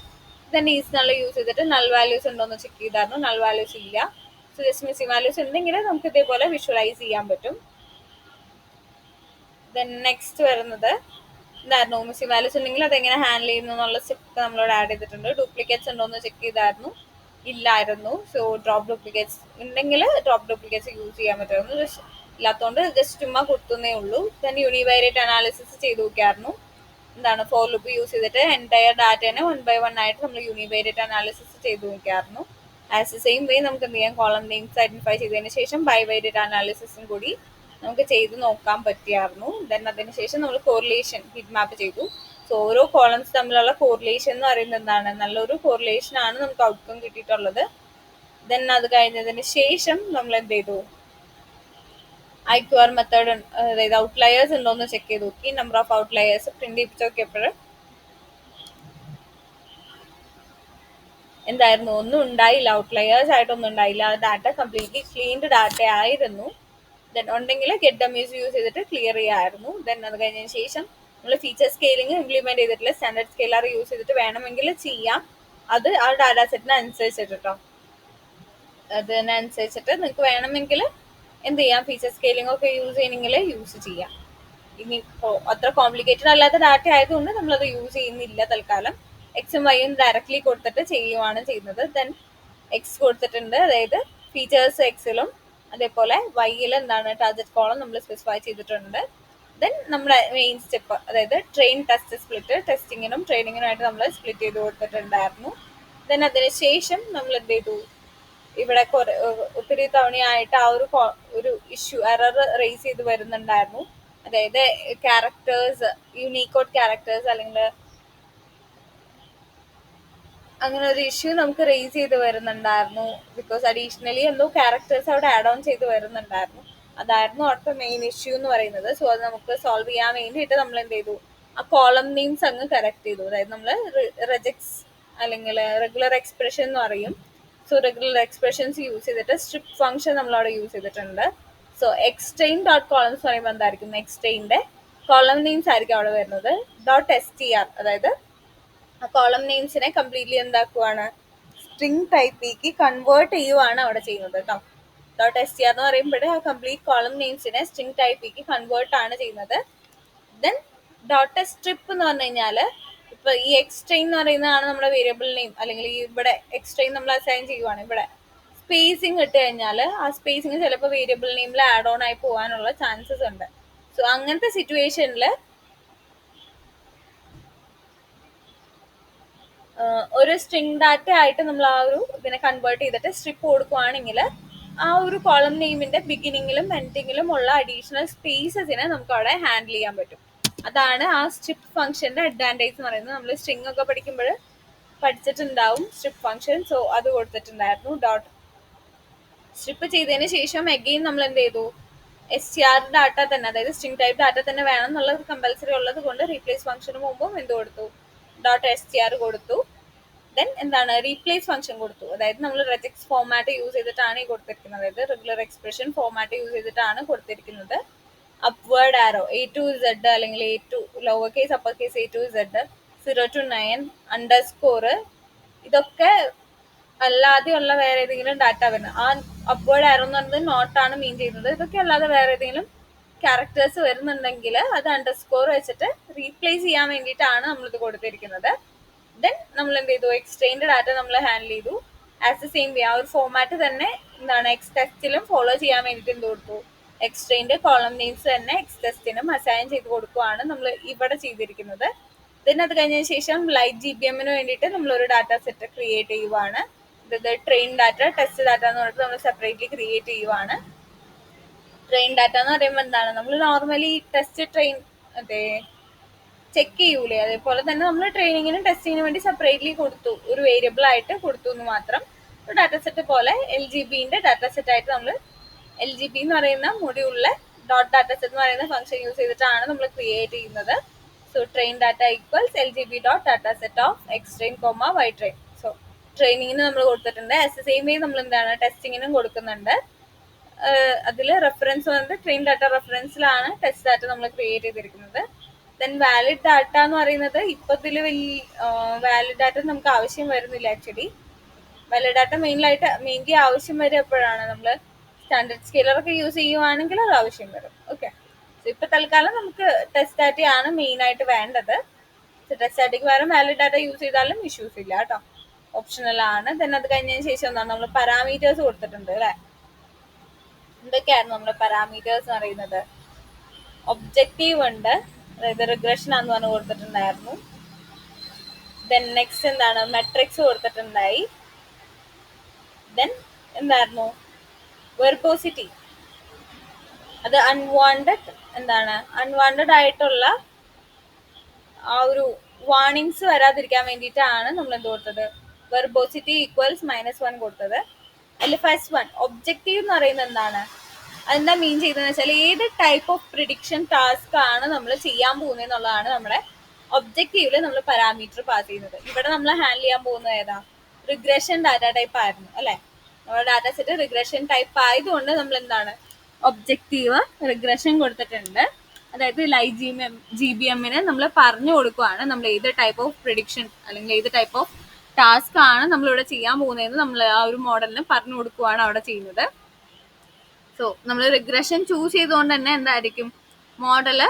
ദെൻ ഈസ് നല്ല യൂസ് ചെയ്തിട്ട് നൾ വാല്യൂസ് ഉണ്ടോ എന്ന് ചെക്ക് ചെയ്തായിരുന്നു, നൾ വാല്യൂസ് ഇല്ല. സോ ജസ്റ്റ് മിസ്സിംഗ് വാല്യൂസ് ഉണ്ടെങ്കിൽ നമുക്ക് ഇതേപോലെ വിഷ്വലൈസ് ചെയ്യാൻ പറ്റും. ദെൻ നെക്സ്റ്റ് വരുന്നത് എന്തായിരുന്നു, മിസ്സിംഗ് വാല്യൂസ് ഉണ്ടെങ്കിൽ അതെങ്ങനെ ഹാൻഡിൽ ചെയ്യുന്നു എന്നുള്ള സ്റ്റെപ്പ് നമ്മളോട് ആഡ് ചെയ്തിട്ടുണ്ട്. ഡ്യൂപ്ലിക്കേറ്റ്സ് ഉണ്ടോ എന്ന് ചെക്ക് ചെയ്തായിരുന്നു, ഇല്ലായിരുന്നു. സോ ഡ്രോപ്പ് ഡ്യൂപ്ലിക്കേറ്റ്സ് ഉണ്ടെങ്കിൽ ഡ്രോപ്പ് ഡ്യൂപ്ലിക്കേറ്റ്സ് യൂസ് ചെയ്യാൻ പറ്റുമായിരുന്നു, ഇല്ലാത്തതുകൊണ്ട് ജസ്റ്റ് ചുമ്മാ കൊടുത്തുന്നേ ഉള്ളൂ. ദെൻ യൂണിവൈറേറ്റ് അനാലിസിസ് ചെയ്ത് നോക്കിയായിരുന്നു. എന്താണ് ഫോർ ലൂപ്പ് യൂസ് ചെയ്തിട്ട് എൻറ്റയർ ഡാറ്റേനെ 1 by 1 ആയിട്ട് നമ്മൾ യൂണിവൈറേറ്റ് അനാലിസിസ് ചെയ്ത് നോക്കിയായിരുന്നു. ആസ് ദ സെയിം വേ നമുക്ക് എന്ത് ചെയ്യാം, കോളം നെയിംസ് ഐഡന്റിഫൈ ചെയ്തതിന് ശേഷം ബൈവൈറേറ്റ് അനാലിസിസും കൂടി നമുക്ക് ചെയ്ത് നോക്കാൻ പറ്റിയായിരുന്നു. ദെൻ അതിനുശേഷം നമ്മൾ കോറിലേഷൻ ഹിറ്റ് മാപ്പ് ചെയ്തു. സോ ഓരോ കോളംസ് തമ്മിലുള്ള കോറിലേഷൻ എന്ന് പറയുന്നത് എന്താണ്, നല്ലൊരു കോറിലേഷൻ ആണ് നമുക്ക് ഔട്ട്കം കിട്ടിയിട്ടുള്ളത്. ദെൻ അത് കഴിഞ്ഞതിന് ശേഷം നമ്മൾ എന്ത് ചെയ്തു, IQR മെത്തേഡ് അതായത് ഔട്ട്ലയേഴ്സ് ഉണ്ടോ എന്ന് ചെക്ക് ചെയ്ത് നോക്കി. നമ്പർ ഓഫ് ഔട്ട്ലയേഴ്സ് പ്രിന്റ് ചെയ്ത് നോക്കിയപ്പോൾ എന്തായിരുന്നു, ഒന്നും ഉണ്ടായില്ല, ഔട്ട്ലയേഴ്സ് ആയിട്ടൊന്നും ഉണ്ടായില്ല. ഡാറ്റ കംപ്ലീറ്റ്ലി ക്ലീൻഡ് ഡാറ്റ ആയിരുന്നു. ദെൻ ഉണ്ടെങ്കിൽ ഗെറ്റ് ഡമ്മീസ് യൂസ് ചെയ്തിട്ട് ക്ലിയർ ചെയ്യായിരുന്നു. ദെൻ അത് കഴിഞ്ഞതിന് ശേഷം നമ്മൾ ഫീച്ചർ സ്കെയിലിംഗ് ഇംപ്ലിമെന്റ് ചെയ്തിട്ടില്ല, സ്റ്റാൻഡേർഡ് സ്കെയിലർ യൂസ് ചെയ്തിട്ട് വേണമെങ്കിൽ ചെയ്യാം. അത് ആ ഡാറ്റ സെറ്റിന് അനുസരിച്ചിട്ട് കേട്ടോ, അതിനനുസരിച്ചിട്ട് നിങ്ങൾക്ക് വേണമെങ്കിൽ എന്ത് ചെയ്യാം, ഫീച്ചർ സ്കെയിലിംഗ് ഒക്കെ യൂസ് ചെയ്യണമെങ്കിൽ യൂസ് ചെയ്യാം. ഇനി അത്ര കോംപ്ലിക്കേറ്റഡ് അല്ലാത്ത ഡാറ്റ ആയതുകൊണ്ട് നമ്മളത് യൂസ് ചെയ്യുന്നില്ല തൽക്കാലം. എക്സും വൈയും ഡയറക്ട്ലി കൊടുത്തിട്ട് ചെയ്യുവാണ് ചെയ്യുന്നത്. ദെൻ എക്സ് കൊടുത്തിട്ടുണ്ട്, അതായത് ഫീച്ചേഴ്സ് എക്സിലും അതേപോലെ വൈയിൽ എന്താണ് ടാർഗറ്റ് കോളം നമ്മൾ സ്പെസിഫൈ ചെയ്തിട്ടുണ്ട്. ദെൻ നമ്മുടെ മെയിൻ സ്റ്റെപ്പ് അതായത് ട്രെയിൻ ടെസ്റ്റ് സ്പ്ലിറ്റ്, ടെസ്റ്റിങ്ങിനും ട്രെയിനിങ്ങിനുമായിട്ട് നമ്മൾ സ്പ്ലിറ്റ് ചെയ്ത് കൊടുത്തിട്ടുണ്ടായിരുന്നു. ദെൻ അതിനുശേഷം നമ്മൾ എന്ത് ചെയ്തു, ഇവിടെ ഒത്തിരി തവണയായിട്ട് ആ ഒരു ഇഷ്യൂ എറർ റേസ് ചെയ്ത് വരുന്നുണ്ടായിരുന്നു. അതായത് ക്യാരക്ടേഴ്സ്, യൂണീക്കോഡ് ക്യാരക്ടേഴ്സ് അല്ലെങ്കിൽ അങ്ങനെ ഒരു ഇഷ്യൂ നമുക്ക് റേസ് ചെയ്ത് വരുന്നുണ്ടായിരുന്നു. ബിക്കോസ് അഡീഷണലി എന്തോ ക്യാരക്ടേഴ്സ് അവിടെ ആഡ് ഓൺ ചെയ്ത് വരുന്നുണ്ടായിരുന്നു. അതായിരുന്നു അവിടുത്തെ മെയിൻ ഇഷ്യൂ എന്ന് പറയുന്നത്. സോ അത് നമുക്ക് സോൾവ് ചെയ്യാൻ വേണ്ടിയിട്ട് നമ്മൾ എന്ത് ചെയ്തു, ആ കോളം നെയിംസ് അങ്ങ് കറക്റ്റ് ചെയ്തു. അതായത് നമ്മൾ റെജക്ട്സ് അല്ലെങ്കിൽ റെഗുലർ എക്സ്പ്രഷൻ എന്ന് പറയും. സോ റെഗുലർ എക്സ്പ്രഷൻസ് യൂസ് ചെയ്തിട്ട് സ്ട്രിപ്പ് ഫംഗ്ഷൻ നമ്മളവിടെ യൂസ് ചെയ്തിട്ടുണ്ട്. സോ എക്സ്ട്രെയിൻ ഡോട്ട് കോളംസ് പറയുമ്പോൾ എന്തായിരിക്കും, എക്സ്ട്രെയിൻ്റെ കോളം നെയിംസ് ആയിരിക്കും അവിടെ വരുന്നത്. .str അതായത് ആ കോളം നെയിംസിനെ കംപ്ലീറ്റ്ലി എന്താക്കുവാണ്, സ്ട്രിംഗ് ടൈപ്പിലേക്ക് കൺവേർട്ട് ചെയ്യുവാണ് അവിടെ ചെയ്യുന്നത് കേട്ടോ. .str എന്ന് പറയുമ്പോൾ ആ കംപ്ലീറ്റ് കോളം നെയിംസിനെ സ്ട്രിംഗ് ടൈപ്പിലേക്ക് കൺവേർട്ട് ആണ് ചെയ്യുന്നത്. ദെൻ .strip എന്ന് പറഞ്ഞു കഴിഞ്ഞാൽ ഇപ്പൊ ഈ എക്സ്ട്രെയിൻ എന്ന് പറയുന്നതാണ് നമ്മുടെ വേരിയബിൾ നെയിം, അല്ലെങ്കിൽ ഇവിടെ എക്സ്ട്രെയിൻ നമ്മൾ അസൈൻ ചെയ്യുവാണ്. ഇവിടെ സ്പേസിങ് ഇട്ട് കഴിഞ്ഞാൽ ആ സ്പേസിങ് ചിലപ്പോൾ വേരിയബിൾ നെയിമിൽ ആഡ് ഓൺ ആയി പോകാനുള്ള ചാൻസസ് ഉണ്ട്. സോ അങ്ങനത്തെ സിറ്റുവേഷനിൽ ഒരു സ്ട്രിംഗ് ഡാറ്റ ആയിട്ട് നമ്മൾ ആ ഒരു ഇതിനെ കൺവേർട്ട് ചെയ്തിട്ട് സ്ട്രിപ്പ് കൊടുക്കുവാണെങ്കിൽ ആ ഒരു കോളം നെയിമിന്റെ ബിഗിനിങ്ങിലും എൻഡിങ്ങിലും ഉള്ള അഡീഷണൽ സ്പേസസിനെ നമുക്ക് അവിടെ ഹാൻഡിൽ ചെയ്യാൻ പറ്റും. അതാണ് ആ സ്ട്രിപ്പ് ഫംഗ്ഷന്റെ അഡ്വാൻറ്റേജ് എന്ന് പറയുന്നത്. നമ്മൾ സ്ട്രിംഗ് ഒക്കെ പഠിക്കുമ്പോൾ പഠിച്ചിട്ടുണ്ടാവും സ്ട്രിപ്പ് ഫംഗ്ഷൻ. സോ അത് കൊടുത്തിട്ടുണ്ടായിരുന്നു. ഡോട്ട് സ്ട്രിപ്പ് ചെയ്തതിന് ശേഷം അഗെയിൻ നമ്മൾ എന്ത് ചെയ്തു, STR ഡാറ്റ തന്നെ, അതായത് സ്ട്രിംഗ് ടൈപ്പ് ഡാറ്റ തന്നെ വേണം എന്നുള്ളത് കമ്പൽസറി ഉള്ളത് കൊണ്ട് റീപ്ലേസ് ഫംഗ്ഷന് മുമ്പും എന്ത് കൊടുത്തു, .str കൊടുത്തു. ദെൻ എന്താണ്, റീപ്ലേസ് ഫംഗ്ഷൻ കൊടുത്തു. അതായത് നമ്മൾ റെജക്സ് ഫോർമാറ്റ് യൂസ് ചെയ്തിട്ടാണ് ഈ കൊടുത്തിരിക്കുന്നത്, അതായത് റെഗുലർ എക്സ്പ്രഷൻ ഫോർമാറ്റ് യൂസ് ചെയ്തിട്ടാണ് കൊടുത്തിരിക്കുന്നത്. Upward arrow A to Z അല്ലെങ്കിൽ A to lower case upper case A to Z 0 to 9 underscore, ഇതൊക്കെ അല്ലാതെയുള്ള വേറെ ഏതെങ്കിലും ഡാറ്റ വരുന്നത്. ആ അപ്വേർഡ് ആരോ എന്ന് പറയുന്നത് നോട്ടാണ് മീൻ ചെയ്യുന്നത്. ഇതൊക്കെ അല്ലാതെ വേറെ ഏതെങ്കിലും ക്യാരക്ടേഴ്സ് വരുന്നുണ്ടെങ്കിൽ അത് അണ്ടർസ്കോർ വെച്ചിട്ട് റീപ്ലേസ് ചെയ്യാൻ വേണ്ടിയിട്ടാണ് നമ്മളിത് കൊടുത്തിരിക്കുന്നത്. ദെൻ നമ്മൾ എന്ത് ചെയ്തു, എക്സ്ചേഞ്ച് ഡാറ്റ നമ്മൾ ഹാൻഡിൽ ചെയ്തു. ആസ് ദ സെയിം വേ ആ ഒരു ഫോർമാറ്റ് തന്നെ എന്താണ് എക്സ് ടെസ്റ്റിലും ഫോളോ ചെയ്യാൻ വേണ്ടിയിട്ട് എന്ത് കൊടുത്തു, എക്സ്ചേഞ്ച് കോളം നെയിംസ് തന്നെ എക്സ് ടെസ്റ്റിനും അസൈൻ ചെയ്ത് കൊടുക്കുകയാണ് നമ്മൾ ഇവിടെ ചെയ്തിരിക്കുന്നത്. ദെൻ അത് കഴിഞ്ഞതിന് ശേഷം ലൈറ്റ് GBMന് വേണ്ടിയിട്ട് നമ്മളൊരു ഡാറ്റ സെറ്റ് ക്രിയേറ്റ് ചെയ്യുവാണ്. ഇത് ട്രെയിൻ ഡാറ്റ, ടെസ്റ്റ് ഡാറ്റ എന്ന് പറഞ്ഞിട്ട് നമ്മൾ സെപ്പറേറ്റ്ലി ക്രിയേറ്റ് ചെയ്യുവാണ്. ട്രെയിൻ ഡാറ്റ എന്ന് പറയുമ്പോൾ എന്താണ്, നമ്മൾ നോർമലി ടെസ്റ്റ് ട്രെയിൻ അതെ ചെക്ക് ചെയ്യൂലേ, അതേപോലെ തന്നെ നമ്മൾ ട്രെയിനിങ്ങിനും ടെസ്റ്റിങ്ങിനും വേണ്ടി സെപ്പറേറ്റ്ലി കൊടുത്തു, ഒരു വേരിയബിൾ ആയിട്ട് കൊടുത്തു എന്ന് മാത്രം. ഒരു ഡാറ്റ സെറ്റ് പോലെ LGBന്റെ ഡാറ്റ സെറ്റ് ആയിട്ട് നമ്മൾ LGB എന്ന് പറയുന്ന മൊഡ്യൂളിലെ ഡോട്ട് ഡാറ്റ സെറ്റ് എന്ന് പറയുന്ന ഫംഗ്ഷൻ യൂസ് ചെയ്തിട്ടാണ് നമ്മൾ ക്രിയേറ്റ് ചെയ്യുന്നത്. So train data equals LGB dot data set of X train comma Y train. So ട്രെയിനിങ്ങിന് നമ്മൾ കൊടുത്തിട്ടുണ്ട്. സെയിം വേ നമ്മൾ എന്താണ് ടെസ്റ്റിങ്ങിനും കൊടുക്കുന്നുണ്ട്. അതിൽ റെഫറൻസ് വന്നിട്ട് ട്രെയിൻ ഡാറ്റ റെഫറൻസിലാണ് ടെസ്റ്റ് ഡാറ്റ നമ്മൾ ക്രിയേറ്റ് ചെയ്തിരിക്കുന്നത്. ദെൻ വാലിഡ് ഡാറ്റ എന്ന് പറയുന്നത് ഇപ്പത്തിൽ വലിയ വാലിഡ് ഡാറ്റ നമുക്ക് ആവശ്യം വരുന്നില്ല. ആക്ച്വലി വാലിഡ് ഡാറ്റ മെയിൻലി ആവശ്യം വരും എപ്പോഴാണ്, നമ്മൾ സ്റ്റാൻഡേർഡ് സ്കെയിലറൊക്കെ യൂസ് ചെയ്യുവാണെങ്കിൽ അത് ആവശ്യം വരും. ഓക്കെ, സോ ഇപ്പൊ തൽക്കാലം നമുക്ക് ടെസ്റ്റ് ഡാറ്റയാണ് മെയിൻ ആയിട്ട് വേണ്ടത്. ടെസ്റ്റ് ഡാറ്റയ്ക്ക് പകരം വാലിഡ് ഡാറ്റ യൂസ് ചെയ്താലും ഇഷ്യൂസ് ഇല്ല കേട്ടോ, ഓപ്ഷണൽ ആണ്. ദെൻ അത് കഴിഞ്ഞതിന് ശേഷം എന്താണ്, നമ്മൾ പാരാമീറ്റേഴ്സ് കൊടുത്തിട്ടുണ്ട് അല്ലേ. എന്തൊക്കെയായിരുന്നു നമ്മുടെ പാരാമീറ്റേഴ്സ് എന്ന് പറയുന്നത്, ഒബ്ജക്റ്റീവ് ഉണ്ട്, അതായത് റിഗ്രഷൻ ആണെന്ന് പറഞ്ഞ് കൊടുത്തിട്ടുണ്ടായിരുന്നു. ദെൻ നെക്സ്റ്റ് എന്താണ്, മെട്രിക്സ് കൊടുത്തിട്ടുണ്ടായി. ദെൻ എന്തായിരുന്നു, വെർബോസിറ്റി, അത് അൺവാണ്ടഡ് ആയിട്ടുള്ള ആ ഒരു വാർണിങ്സ് വരാതിരിക്കാൻ വേണ്ടിയിട്ടാണ് നമ്മൾ എന്ത് കൊടുത്തത്, വെർബോസിറ്റി ഈക്വൽസ് -1 കൊടുത്തത്. അതിൽ ഫസ്റ്റ് വൺ ഒബ്ജക്റ്റീവ് എന്ന് പറയുന്നത് എന്താണ്, അതെന്താ മീൻ ചെയ്തതെന്ന് വെച്ചാൽ ഏത് ടൈപ്പ് ഓഫ് പ്രിഡിക്ഷൻ ടാസ്ക് ആണ് നമ്മൾ ചെയ്യാൻ പോകുന്നത് എന്നുള്ളതാണ് നമ്മുടെ ഒബ്ജക്റ്റീവില് നമ്മൾ പാരാമീറ്റർ പാസ് ചെയ്യുന്നത്. ഇവിടെ നമ്മൾ ഹാൻഡിൽ ചെയ്യാൻ പോകുന്നത് ഏതാ, റിഗ്രഷൻ ഡാറ്റ ടൈപ്പ് ആയിരുന്നു അല്ലെ. നമ്മുടെ ഡാറ്റ സെറ്റ് റിഗ്രഷൻ ടൈപ്പ് ആയതുകൊണ്ട് നമ്മൾ എന്താണ് ഒബ്ജക്റ്റീവ് റിഗ്രഷൻ കൊടുത്തിട്ടുണ്ട്. അതായത് ലൈറ്റ് GBMന് നമ്മൾ പറഞ്ഞു കൊടുക്കുവാണ് നമ്മൾ ഏത് ടൈപ്പ് ഓഫ് പ്രിഡിക്ഷൻ അല്ലെങ്കിൽ ഏത് ടൈപ്പ് ഓഫ് ടാസ്ക് ആണ് നമ്മളിവിടെ ചെയ്യാൻ പോകുന്നതെന്ന് നമ്മൾ ആ ഒരു മോഡലിന് പറഞ്ഞു കൊടുക്കുവാണ് അവിടെ ചെയ്യുന്നത്. സോ നമ്മൾ റിഗ്രഷൻ ചൂസ് ചെയ്തുകൊണ്ട് തന്നെ എന്തായിരിക്കും, മോഡല്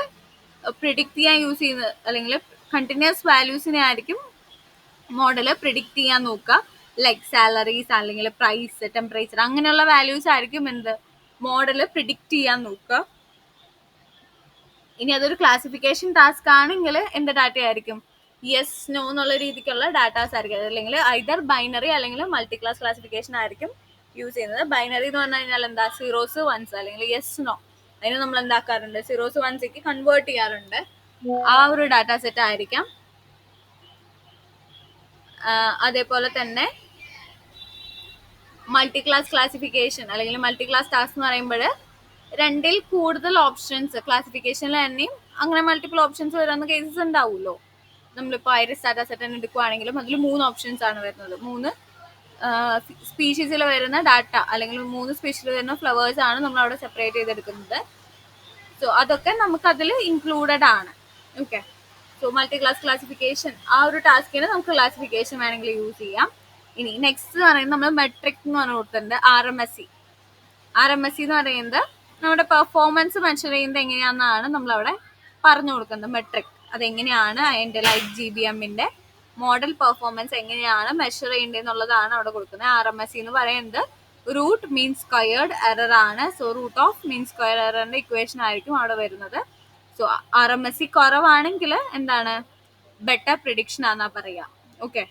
പ്രിഡിക്റ്റ് ചെയ്യാൻ യൂസ് ചെയ്യുന്നത് അല്ലെങ്കിൽ കണ്ടിന്യൂസ് വാല്യൂസിനെ ആയിരിക്കും മോഡല് പ്രിഡിക്റ്റ് ചെയ്യാൻ നോക്കുക. ലൈക്ക് സാലറീസ് അല്ലെങ്കിൽ പ്രൈസ്, ടെമ്പറേച്ചർ, അങ്ങനെയുള്ള വാല്യൂസ് ആയിരിക്കും എന്ത് മോഡല് പ്രിഡിക്റ്റ് ചെയ്യാൻ നോക്കുക. ഇനി അതൊരു ക്ലാസിഫിക്കേഷൻ ടാസ്ക് ആണെങ്കിൽ എന്ത് ഡാറ്റ ആയിരിക്കും, യെസ് നോ എന്നുള്ള രീതിക്കുള്ള ഡാറ്റാസ് ആയിരിക്കും, അല്ലെങ്കിൽ ഐദർ ബൈനറി അല്ലെങ്കിൽ മൾട്ടി ക്ലാസ് ക്ലാസിഫിക്കേഷൻ ആയിരിക്കും യൂസ് ചെയ്യുന്നത്. ബൈനറി എന്ന് പറഞ്ഞു കഴിഞ്ഞാൽ എന്താ, സീറോസ് വൺസ് അല്ലെങ്കിൽ യെസ് നോ, അതിന് നമ്മൾ എന്താക്കാറുണ്ട്, സീറോസ് വൺസിലേക്ക് കൺവേർട്ട് ചെയ്യാറുണ്ട്. ആ ഒരു ഡാറ്റ സെറ്റ് ആയിരിക്കാം. അതേപോലെ തന്നെ മൾട്ടി ക്ലാസ് ക്ലാസിഫിക്കേഷൻ അല്ലെങ്കിൽ മൾട്ടി ക്ലാസ് ടാസ്ക് എന്ന് പറയുമ്പോൾ രണ്ടിൽ കൂടുതൽ ഓപ്ഷൻസ് ക്ലാസിഫിക്കേഷനിൽ തന്നെയും അങ്ങനെ മൾട്ടിപ്പിൾ ഓപ്ഷൻസ് വരുന്ന കേസസ് ഉണ്ടാവുമല്ലോ. നമ്മളിപ്പോൾ ഐറിസ് ഡാറ്റ സെറ്റ് തന്നെ എടുക്കുകയാണെങ്കിലും അതിൽ 3 ഓപ്ഷൻസ് ആണ് വരുന്നത്. 3 സ്പീഷീസിൽ വരുന്ന ഡാറ്റ അല്ലെങ്കിൽ 3 സ്പീഷീസിൽ വരുന്ന ഫ്ലവേഴ്സ് ആണ് നമ്മൾ അവിടെ സെപ്പറേറ്റ് ചെയ്തെടുക്കുന്നത്. സോ അതൊക്കെ നമുക്ക് അതിൽ ഇൻക്ലൂഡഡ് ആണ്. Okay, so multi class classification ആ ഒരു ടാസ്കിന് നമുക്ക് ക്ലാസിഫിക്കേഷൻ വേണമെങ്കിൽ യൂസ് ചെയ്യാം. ഇനി നെക്സ്റ്റ് എന്ന് പറയുന്നത് നമ്മൾ മെട്രിക് എന്ന് പറഞ്ഞു കൊടുത്തിട്ടുണ്ട്, RMSE എന്ന് പറയുന്നത് നമ്മുടെ പെർഫോമൻസ് മെഷർ ചെയ്യുന്നത് എങ്ങനെയാണെന്നാണ് നമ്മളവിടെ പറഞ്ഞു കൊടുക്കുന്നത്. മെട്രിക് അതെങ്ങനെയാണ് അതിൻ്റെ ലൈറ്റ് GBMന്റെ മോഡൽ പെർഫോമൻസ് എങ്ങനെയാണ് മെഷർ ചെയ്യേണ്ടതെന്നുള്ളതാണ് അവിടെ കൊടുക്കുന്നത്. RMSE എന്ന് പറയുന്നത് റൂട്ട് മീൻ സ്ക്വയർഡ് എറർ ആണ്. So root of mean square എററിന്റെ ഇക്വേഷൻ ആയിരിക്കും അവിടെ വരുന്നത്. സോ RMSE കുറവാണെങ്കിൽ എന്താണ് ബെറ്റർ പ്രിഡിക്ഷൻ ആണെന്നാ പറയാ. ഓക്കെ,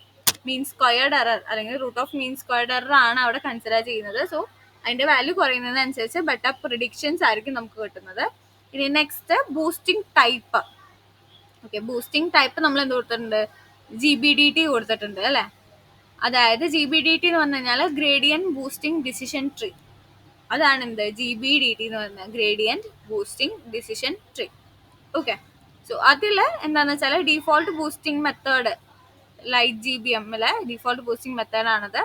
മീൻ സ്ക്വയർഡ് എറർ അല്ലെങ്കിൽ root of mean squared error ആണ് അവിടെ കൺസിഡർ ചെയ്യുന്നത്. സോ അതിന്റെ വാല്യൂ കുറയുന്നതിനനുസരിച്ച് ബെറ്റർ പ്രിഡിക്ഷൻസ് ആയിരിക്കും നമുക്ക് കിട്ടുന്നത്. ഇനി next boosting type. Okay, boosting type നമ്മൾ എന്ത് കൊടുത്തിട്ടുണ്ട്? GBDT കൊടുത്തിട്ടുണ്ട് അല്ലെ. അതായത് GBDT എന്ന് പറഞ്ഞു കഴിഞ്ഞാൽ ഗ്രേഡിയന്റ് ബൂസ്റ്റിംഗ് ഡിസിഷൻ ട്രീ. അതാണ് എന്ത് GBDT എന്ന് പറഞ്ഞാൽ, gradient boosting decision tree. Okay, so അതിൽ എന്താണെന്ന് വെച്ചാൽ ഡിഫോൾട്ട് ബൂസ്റ്റിംഗ് മെത്തേഡ് ലൈറ്റ് GBMലെ ഡിഫോൾട്ട് ബൂസ്റ്റിംഗ് മെത്തേഡ് ആണത്.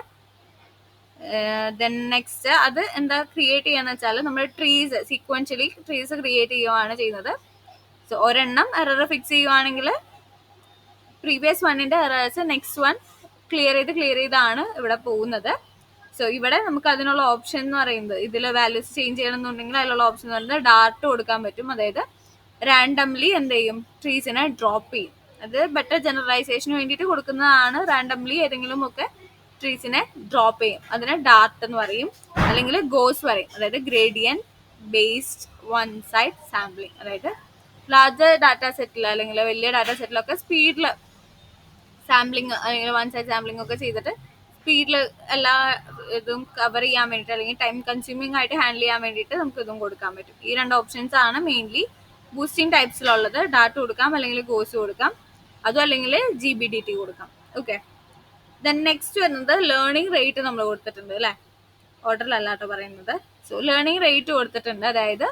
ദെൻ നെക്സ്റ്റ് അത് എന്താ ക്രിയേറ്റ് ചെയ്യാന്ന് വെച്ചാൽ നമ്മൾ ട്രീസ് സീക്വൻഷ്യലി ട്രീസ് ക്രിയേറ്റ് ചെയ്യുകയാണ് ചെയ്യുന്നത്. സോ ഒരെണ്ണം എറർ ഫിക്സ് ചെയ്യുവാണെങ്കിൽ പ്രീവിയസ് വണ്ണിന്റെ എറേഴ്സ് നെക്സ്റ്റ് വൺ ക്ലിയർ ചെയ്താണ് ഇവിടെ പോകുന്നത്. സോ ഇവിടെ നമുക്ക് അതിനുള്ള ഓപ്ഷൻ എന്ന് പറയുന്നത്, ഇതിൽ വാല്യൂസ് ചേഞ്ച് ചെയ്യണമെന്നുണ്ടെങ്കിൽ അതിലുള്ള ഓപ്ഷൻ എന്ന് പറയുന്നത് ഡാർട്ട് കൊടുക്കാൻ പറ്റും. അതായത് റാൻഡംലി എന്ത് ചെയ്യും? ട്രീസിനെ ഡ്രോപ്പ് ചെയ്യും. അത് ബെറ്റർ ജനറലൈസേഷന് വേണ്ടിയിട്ട് കൊടുക്കുന്നതാണ്. റാൻഡംലി ഏതെങ്കിലും ഒക്കെ ട്രീസിനെ ഡ്രോപ്പ് ചെയ്യും, അതിനെ ഡാർട്ട് എന്ന് പറയും, അല്ലെങ്കിൽ ഗോസ് പറയും. അതായത് gradient based one side sampling. അതായത് ലാർജർ ഡാറ്റ സെറ്റിൽ അല്ലെങ്കിൽ വലിയ ഡാറ്റ സെറ്റിലൊക്കെ സ്പീഡിൽ സാമ്പിളിങ് അല്ലെങ്കിൽ വൺ സൈഡ് സാമ്പിളിംഗ് ഒക്കെ ചെയ്തിട്ട് സ്പീഡിൽ എല്ലാ ഇതും കവർ ചെയ്യാൻ വേണ്ടിയിട്ട് അല്ലെങ്കിൽ ടൈം കൺസ്യൂമിംഗ് ആയിട്ട് ഹാൻഡിൽ ചെയ്യാൻ വേണ്ടിയിട്ട് നമുക്ക് ഇതും കൊടുക്കാൻ പറ്റും. ഈ രണ്ട് ഓപ്ഷൻസ് ആണ് മെയിൻലി ബൂസ്റ്റിംഗ് ടൈപ്സിലുള്ളത്. ഡാർട്ട് കൊടുക്കാം, അല്ലെങ്കിൽ ഗോസ് കൊടുക്കാം, അതും അല്ലെങ്കിൽ GBDT കൊടുക്കാം. ഓക്കെ, ദെൻ നെക്സ്റ്റ് വരുന്നത് ലേണിംഗ് റേറ്റ് നമ്മൾ കൊടുത്തിട്ടുണ്ട് അല്ലേ, ഓർഡറിലല്ലാട്ടോ പറയുന്നത്. സോ ലേണിംഗ് റേറ്റ് കൊടുത്തിട്ടുണ്ട്. അതായത്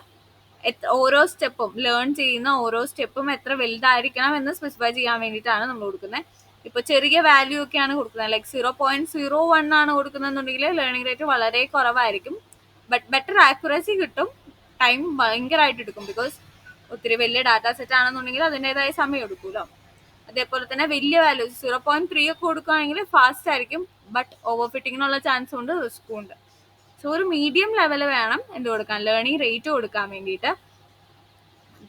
ഓരോ സ്റ്റെപ്പും ലേൺ ചെയ്യുന്ന ഓരോ സ്റ്റെപ്പും എത്ര വലുതായിരിക്കണം എന്ന് സ്പെസിഫൈ ചെയ്യാൻ വേണ്ടിയിട്ടാണ് നമ്മൾ കൊടുക്കുന്നത്. ഇപ്പൊ ചെറിയ വാല്യൂ ഒക്കെയാണ് കൊടുക്കുന്നത്, ലൈക്ക് 0.01 ആണ് കൊടുക്കുന്നതെന്നുണ്ടെങ്കിൽ ലേണിംഗ് റേറ്റ് വളരെ കുറവായിരിക്കും. ബട്ട് ബെറ്റർ ആക്യുറസി കിട്ടും. ടൈം ഭയങ്കരമായിട്ട് എടുക്കും, ബിക്കോസ് ഒത്തിരി വലിയ ഡാറ്റാ സെറ്റ് ആണെന്നുണ്ടെങ്കിൽ അതിൻ്റെതായ സമയം എടുക്കുമല്ലോ. അതേപോലെ തന്നെ വലിയ വാല്യൂസ് 0.3 ഒക്കെ കൊടുക്കുകയാണെങ്കിൽ ഫാസ്റ്റ് ആയിരിക്കും, ബട്ട് ഓവർ ഫിറ്റിങ്ങിനുള്ള ചാൻസും ഉണ്ട്, റിസ്ക്കും ഉണ്ട്. സോ ഒരു മീഡിയം ലെവൽ വേണം എന്ത് കൊടുക്കാൻ, ലേണിംഗ് റേറ്റ് കൊടുക്കാൻ വേണ്ടിയിട്ട്.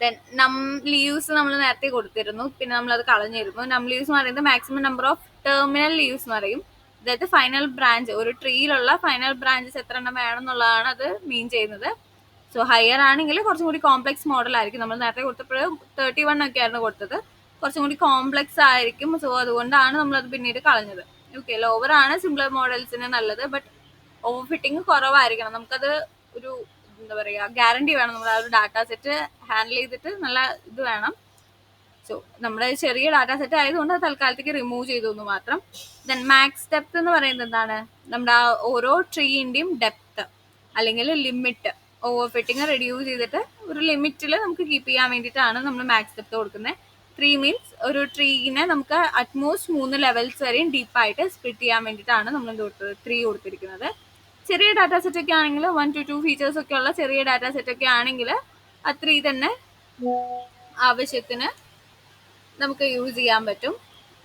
ദെൻ നം ലീവ്സ് നമ്മൾ നേരത്തെ കൊടുത്തിരുന്നു, പിന്നെ നമ്മൾ അത് കളഞ്ഞിരുന്നു. നം ലീവ്സ് എന്ന് പറയുന്നത് maximum number of terminal leaves എന്ന് പറയും. അതായത് ഫൈനൽ ബ്രാഞ്ച്, ഒരു ട്രീയിലുള്ള ഫൈനൽ ബ്രാഞ്ചസ് എത്ര എണ്ണം വേണം എന്നുള്ളതാണ് അത് മീൻ ചെയ്യുന്നത്. സോ ഹയർ ആണെങ്കിൽ കുറച്ചും കൂടി കോംപ്ലക്സ് മോഡൽ ആയിരിക്കും. നമ്മൾ നേരത്തെ കൊടുത്തപ്പോൾ 31 ഒക്കെ ആയിരുന്നു കൊടുത്തത്, കുറച്ചും കൂടി കോംപ്ലക്സ് ആയിരിക്കും. സോ അതുകൊണ്ടാണ് നമ്മളത് പിന്നീട് കളഞ്ഞത്. ഓക്കെ, ലോവർ ആണ് സിംപ്ലർ മോഡൽസിന് നല്ലത്, ബട്ട് ഓവർ ഫിറ്റിംഗ് കുറവായിരിക്കണം. നമുക്കത് ഒരു എന്താ പറയുക, ഗ്യാരണ്ടി വേണം. നമ്മൾ ആ ഒരു ഡാറ്റാ സെറ്റ് ഹാൻഡിൽ ചെയ്തിട്ട് നല്ല ഇത് വേണം. സോ നമ്മുടെ ചെറിയ ഡാറ്റാ സെറ്റ് ആയതുകൊണ്ട് അത് തൽക്കാലത്തേക്ക് റിമൂവ് ചെയ്തു എന്ന് മാത്രം. ദെൻ മാക്സ് ഡെപ്ത് എന്ന് പറയുന്നത് എന്താണ്? നമ്മുടെ ആ ഓരോ ട്രീൻ്റെയും ഡെപ്ത് അല്ലെങ്കിൽ ലിമിറ്റ്, ഓവർ ഫിറ്റിംഗ് റെഡ്യൂസ് ചെയ്തിട്ട് ഒരു ലിമിറ്റിൽ നമുക്ക് കീപ്പ് ചെയ്യാൻ വേണ്ടിയിട്ടാണ് നമ്മൾ മാക്സ് ഡെപ്ത് കൊടുക്കുന്നത്. 3 മീൻസ് ഒരു ട്രീനെ നമുക്ക് അറ്റ്മോസ്റ്റ് 3 ലെവൽസ് വരെയും ഡീപ്പായിട്ട് സ്പ്ലിറ്റ് ചെയ്യാൻ വേണ്ടിയിട്ടാണ് നമ്മൾ എന്ത് കൊടുത്തത്, 3 കൊടുത്തിരിക്കുന്നത്. ചെറിയ ഡാറ്റാ സെറ്റ് ഒക്കെ ആണെങ്കിൽ 1 to 2 ഫീച്ചേഴ്സ് ഒക്കെ ഉള്ള ചെറിയ ഡാറ്റാ സെറ്റ് ഒക്കെ ആണെങ്കിൽ ആ 3 തന്നെ ആവശ്യത്തിന് നമുക്ക് യൂസ് ചെയ്യാൻ പറ്റും.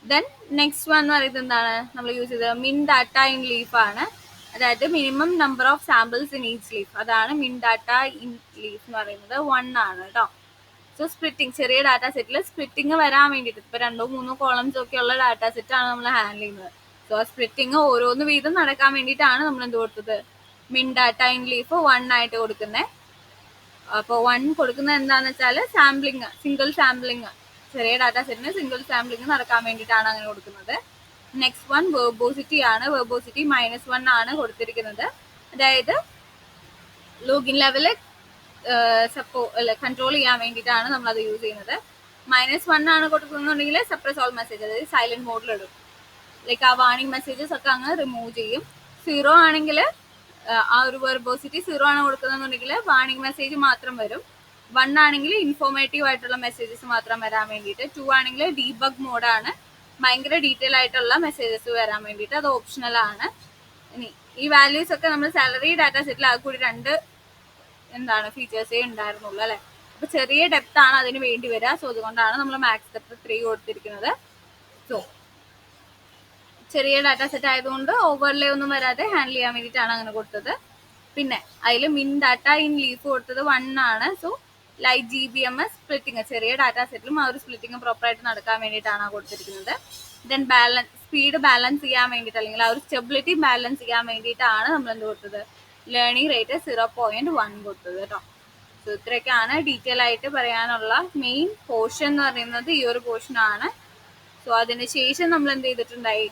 ദെൻ നെക്സ്റ്റ് വൺ എന്ന് പറയുന്നത് എന്താണ് നമ്മൾ യൂസ് ചെയ്തത്? മിൻ ഡാറ്റ ഇൻ ലീഫ് ആണ്. അതായത് minimum number of samples in each leaf, അതാണ് മിൻ ഡാറ്റ ഇൻ ലീഫ് എന്ന് പറയുന്നത് 1 ആണ് കേട്ടോ. സോ സ്പ്ലിറ്റിംഗ്, ചെറിയ ഡാറ്റാ സെറ്റിൽ സ്പ്ലിറ്റിംഗ് വരാൻ വേണ്ടിയിട്ട്, ഇപ്പോൾ 2-3 കോളംസ് ഒക്കെ ഉള്ള ഡാറ്റാ സെറ്റ് ആണ് നമ്മൾ ഹാൻഡിൽ ചെയ്യുന്നത്. സോ ആ സ്പ്ലിറ്റിംഗ് ഓരോന്ന് വീതം നടക്കാൻ വേണ്ടിയിട്ടാണ് നമ്മൾ എന്ത് കൊടുത്തത്, മിൻ ഡാറ്റ ഇൻ ലീഫ് 1 ആയിട്ട് കൊടുക്കുന്നത്. അപ്പോൾ 1 കൊടുക്കുന്നത് എന്താണെന്ന് വെച്ചാൽ സാമ്പിളിങ്, സിംഗിൾ സാമ്പിളിങ്, ചെറിയ ഡാറ്റാ സെറ്റിന് സിംഗിൾ സാമ്പിളിങ് നടക്കാൻ വേണ്ടിയിട്ടാണ് അങ്ങനെ കൊടുക്കുന്നത്. നെക്സ്റ്റ് വൺ വെർബോസിറ്റി ആണ്. വെർബോസിറ്റി -1 ആണ് കൊടുത്തിരിക്കുന്നത്. അതായത് ലോഗിൻ ലെവല് കൺട്രോൾ ചെയ്യാൻ വേണ്ടിയിട്ടാണ് നമ്മളത് യൂസ് ചെയ്യുന്നത്. -1 ആണ് കൊടുക്കുന്നുണ്ടെങ്കിൽ സപ്രസ് ഓൾ മെസ്സേജ്, അതായത് സൈലന്റ് മോഡിലിടും. ലൈക്ക് ആ വാർണിംഗ് മെസ്സേജസ് ഒക്കെ അങ്ങ് റിമൂവ് ചെയ്യും. 0 ആണെങ്കിൽ ആ ഒരു വെർബോസിറ്റി 0 ആണ് കൊടുക്കുന്നതെന്നുണ്ടെങ്കിൽ വാർണിംഗ് മെസ്സേജ് മാത്രം വരും. 1 ആണെങ്കിൽ ഇൻഫോർമേറ്റീവ് ആയിട്ടുള്ള മെസ്സേജസ് മാത്രം വരാൻ വേണ്ടിയിട്ട്. 2 ആണെങ്കിൽ ഡീബഗ് മോഡാണ്, ഭയങ്കര ഡീറ്റെയിൽ ആയിട്ടുള്ള മെസ്സേജസ് വരാൻ വേണ്ടിയിട്ട്, അത് ഓപ്ഷണൽ ആണ്. ഇനി ഈ വാല്യൂസ് ഒക്കെ നമ്മൾ സാലറി ഡാറ്റാ സെറ്റിൽ ആ കൂടി 2 എന്താണ് ഫീച്ചേഴ്സേ ഉണ്ടായിരുന്നുള്ളൂ അല്ലേ. അപ്പോൾ ചെറിയ ഡെപ്ത് ആണ് അതിന് വേണ്ടി വരിക. സോ അതുകൊണ്ടാണ് നമ്മൾ മാക്സ് ഡെപ്ത് 3 കൊടുത്തിരിക്കുന്നത്. സോ ചെറിയ ഡാറ്റാ സെറ്റ് ആയതുകൊണ്ട് ഓവർലേ ഒന്നും വരാതെ ഹാൻഡിൽ ചെയ്യാൻ വേണ്ടിയിട്ടാണ് അങ്ങനെ കൊടുത്തത്. പിന്നെ അതിൽ മിൻ ഡാറ്റ ഇൻ ലീഫ് കൊടുത്തത് 1 ആണ്. സോ ലൈറ്റ് GBM സ്പ്ലിറ്റിങ്, ചെറിയ ഡാറ്റാ സെറ്റിലും ആ ഒരു സ്പ്ലിറ്റിങ് പ്രോപ്പറായിട്ട് നടക്കാൻ വേണ്ടിയിട്ടാണ് കൊടുത്തിരിക്കുന്നത്. ദെൻ സ്പീഡ് ബാലൻസ് ചെയ്യാൻ വേണ്ടിയിട്ട്, അല്ലെങ്കിൽ ആ ഒരു സ്റ്റെബിലിറ്റി ബാലൻസ് ചെയ്യാൻ വേണ്ടിയിട്ടാണ് നമ്മൾ എന്ത് കൊടുത്തത്, ലേണിംഗ് റേറ്റ് 0.1 കൊടുത്തത് കേട്ടോ. സോ ഇത്രയൊക്കെയാണ് ഡീറ്റെയിൽ ആയിട്ട് പറയാനുള്ള മെയിൻ പോർഷൻ എന്ന് പറയുന്നത് ഈ ഒരു പോർഷൻ ആണ്. സോ അതിന് ശേഷം നമ്മൾ എന്ത് ചെയ്തിട്ടുണ്ടായി,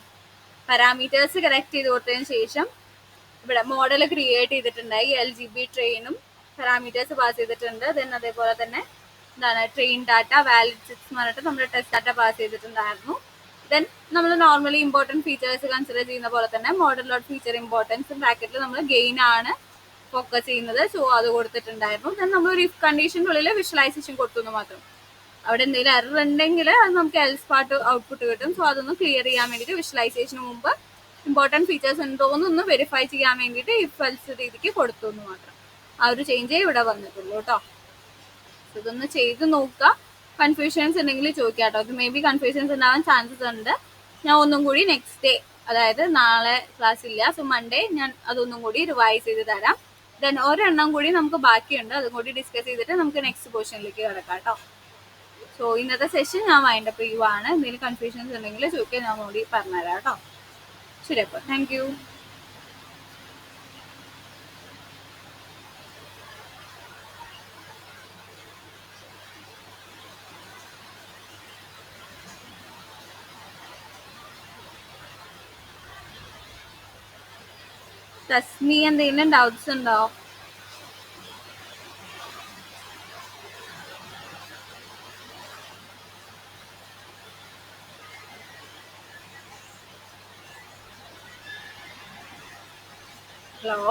പാരാമീറ്റേഴ്സ് കറക്റ്റ് ചെയ്ത് കൊടുത്തതിന് ശേഷം ഇവിടെ മോഡൽ ക്രിയേറ്റ് ചെയ്തിട്ടുണ്ടായി. LGB ട്രെയിനും പാരാമീറ്റേഴ്സ് പാസ് ചെയ്തിട്ടുണ്ട്. ദെൻ അതേപോലെ തന്നെ എന്താണ് ട്രെയിൻ ഡാറ്റ വാലിഡ് 6 എന്ന് പറഞ്ഞിട്ട് നമ്മുടെ ടെസ്റ്റ് ഡാറ്റ പാസ് ചെയ്തിട്ടുണ്ടായിരുന്നു. ദെൻ നമ്മൾ നോർമലി ഇമ്പോർട്ടൻറ്റ് ഫീച്ചേഴ്സ് കൺസിഡർ ചെയ്യുന്ന പോലെ തന്നെ മോഡൽ ഡോട്ട് ഫീച്ചർ ഇമ്പോർട്ടൻസ് ബ്രാക്കറ്റിൽ നമ്മൾ ഗെയിൻ ആണ് ഫോക്കസ് ചെയ്യുന്നത്. സോ അത് കൊടുത്തിട്ടുണ്ടായിരുന്നു. ദെൻ നമ്മൾ ഒരു ഇഫ് കണ്ടീഷനുള്ളിൽ വിഷ്വലൈസേഷൻ കൊടുത്തു മാത്രം. അവിടെ എന്തെങ്കിലും എറർ ഉണ്ടെങ്കിൽ അത് നമുക്ക് എൽസ് പാർട്ട് ഔട്ട്പുട്ട് കിട്ടും. സോ അതൊന്ന് ക്ലിയർ ചെയ്യാൻ വേണ്ടിയിട്ട് വിഷ്വലൈസേഷന് മുമ്പ് ഇമ്പോർട്ടൻറ്റ് ഫീച്ചേഴ്സ് ഉണ്ടോയെന്ന് ഒന്ന് വെരിഫൈ ചെയ്യാൻ വേണ്ടിയിട്ട് ഇഫ് എൽസ് രീതിക്ക് കൊടുത്തു എന്ന് മാത്രം. ആ ഒരു ചേഞ്ചേ ഇവിടെ വന്നിട്ടുള്ളൂ കേട്ടോ. ഇതൊന്ന് ചെയ്ത് നോക്കുക. കൺഫ്യൂഷൻസ് ഉണ്ടെങ്കിൽ ചോദിക്കാം കേട്ടോ. ഇത് മേ ബി കൺഫ്യൂഷൻസ് ഉണ്ടാവാൻ ചാൻസസ് ഉണ്ട്. ഞാൻ ഒന്നും കൂടി നെക്സ്റ്റ് ഡേ, അതായത് നാളെ ക്ലാസ് ഇല്ല, സോ മൺഡേ ഞാൻ അതൊന്നും കൂടി റിവൈസ് ചെയ്ത് തരാം. ദെൻ ഒരെണ്ണം കൂടി നമുക്ക് ബാക്കിയുണ്ട്, അതും കൂടി ഡിസ്കസ് ചെയ്തിട്ട് നമുക്ക് നെക്സ്റ്റ് പോർഷനിലേക്ക് കിടക്കാം കേട്ടോ. സോ ഇന്നത്തെ സെഷൻ ഞാൻ വൈൻഡപ്പ് ചെയ്യുവാണ്. എന്തെങ്കിലും കൺഫ്യൂഷൻസ് ഉണ്ടെങ്കിൽ ചോദിക്കാൻ ഞാൻ കൂടി പറഞ്ഞുതരാം കേട്ടോ. ശരി, അപ്പോൾ താങ്ക് യു. തസ്മി, എന്തെങ്കിലും ഡൗട്ട്സ് ഉണ്ടോ? ഹലോ,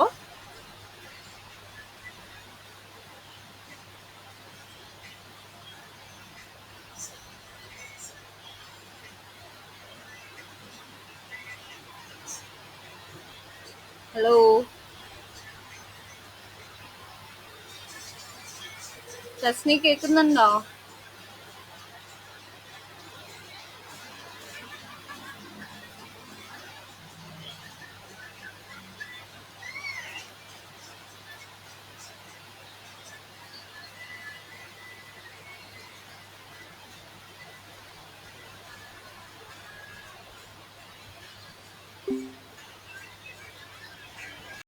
ഹലോ, തസ്മി കേൾക്കുന്നുണ്ടോ?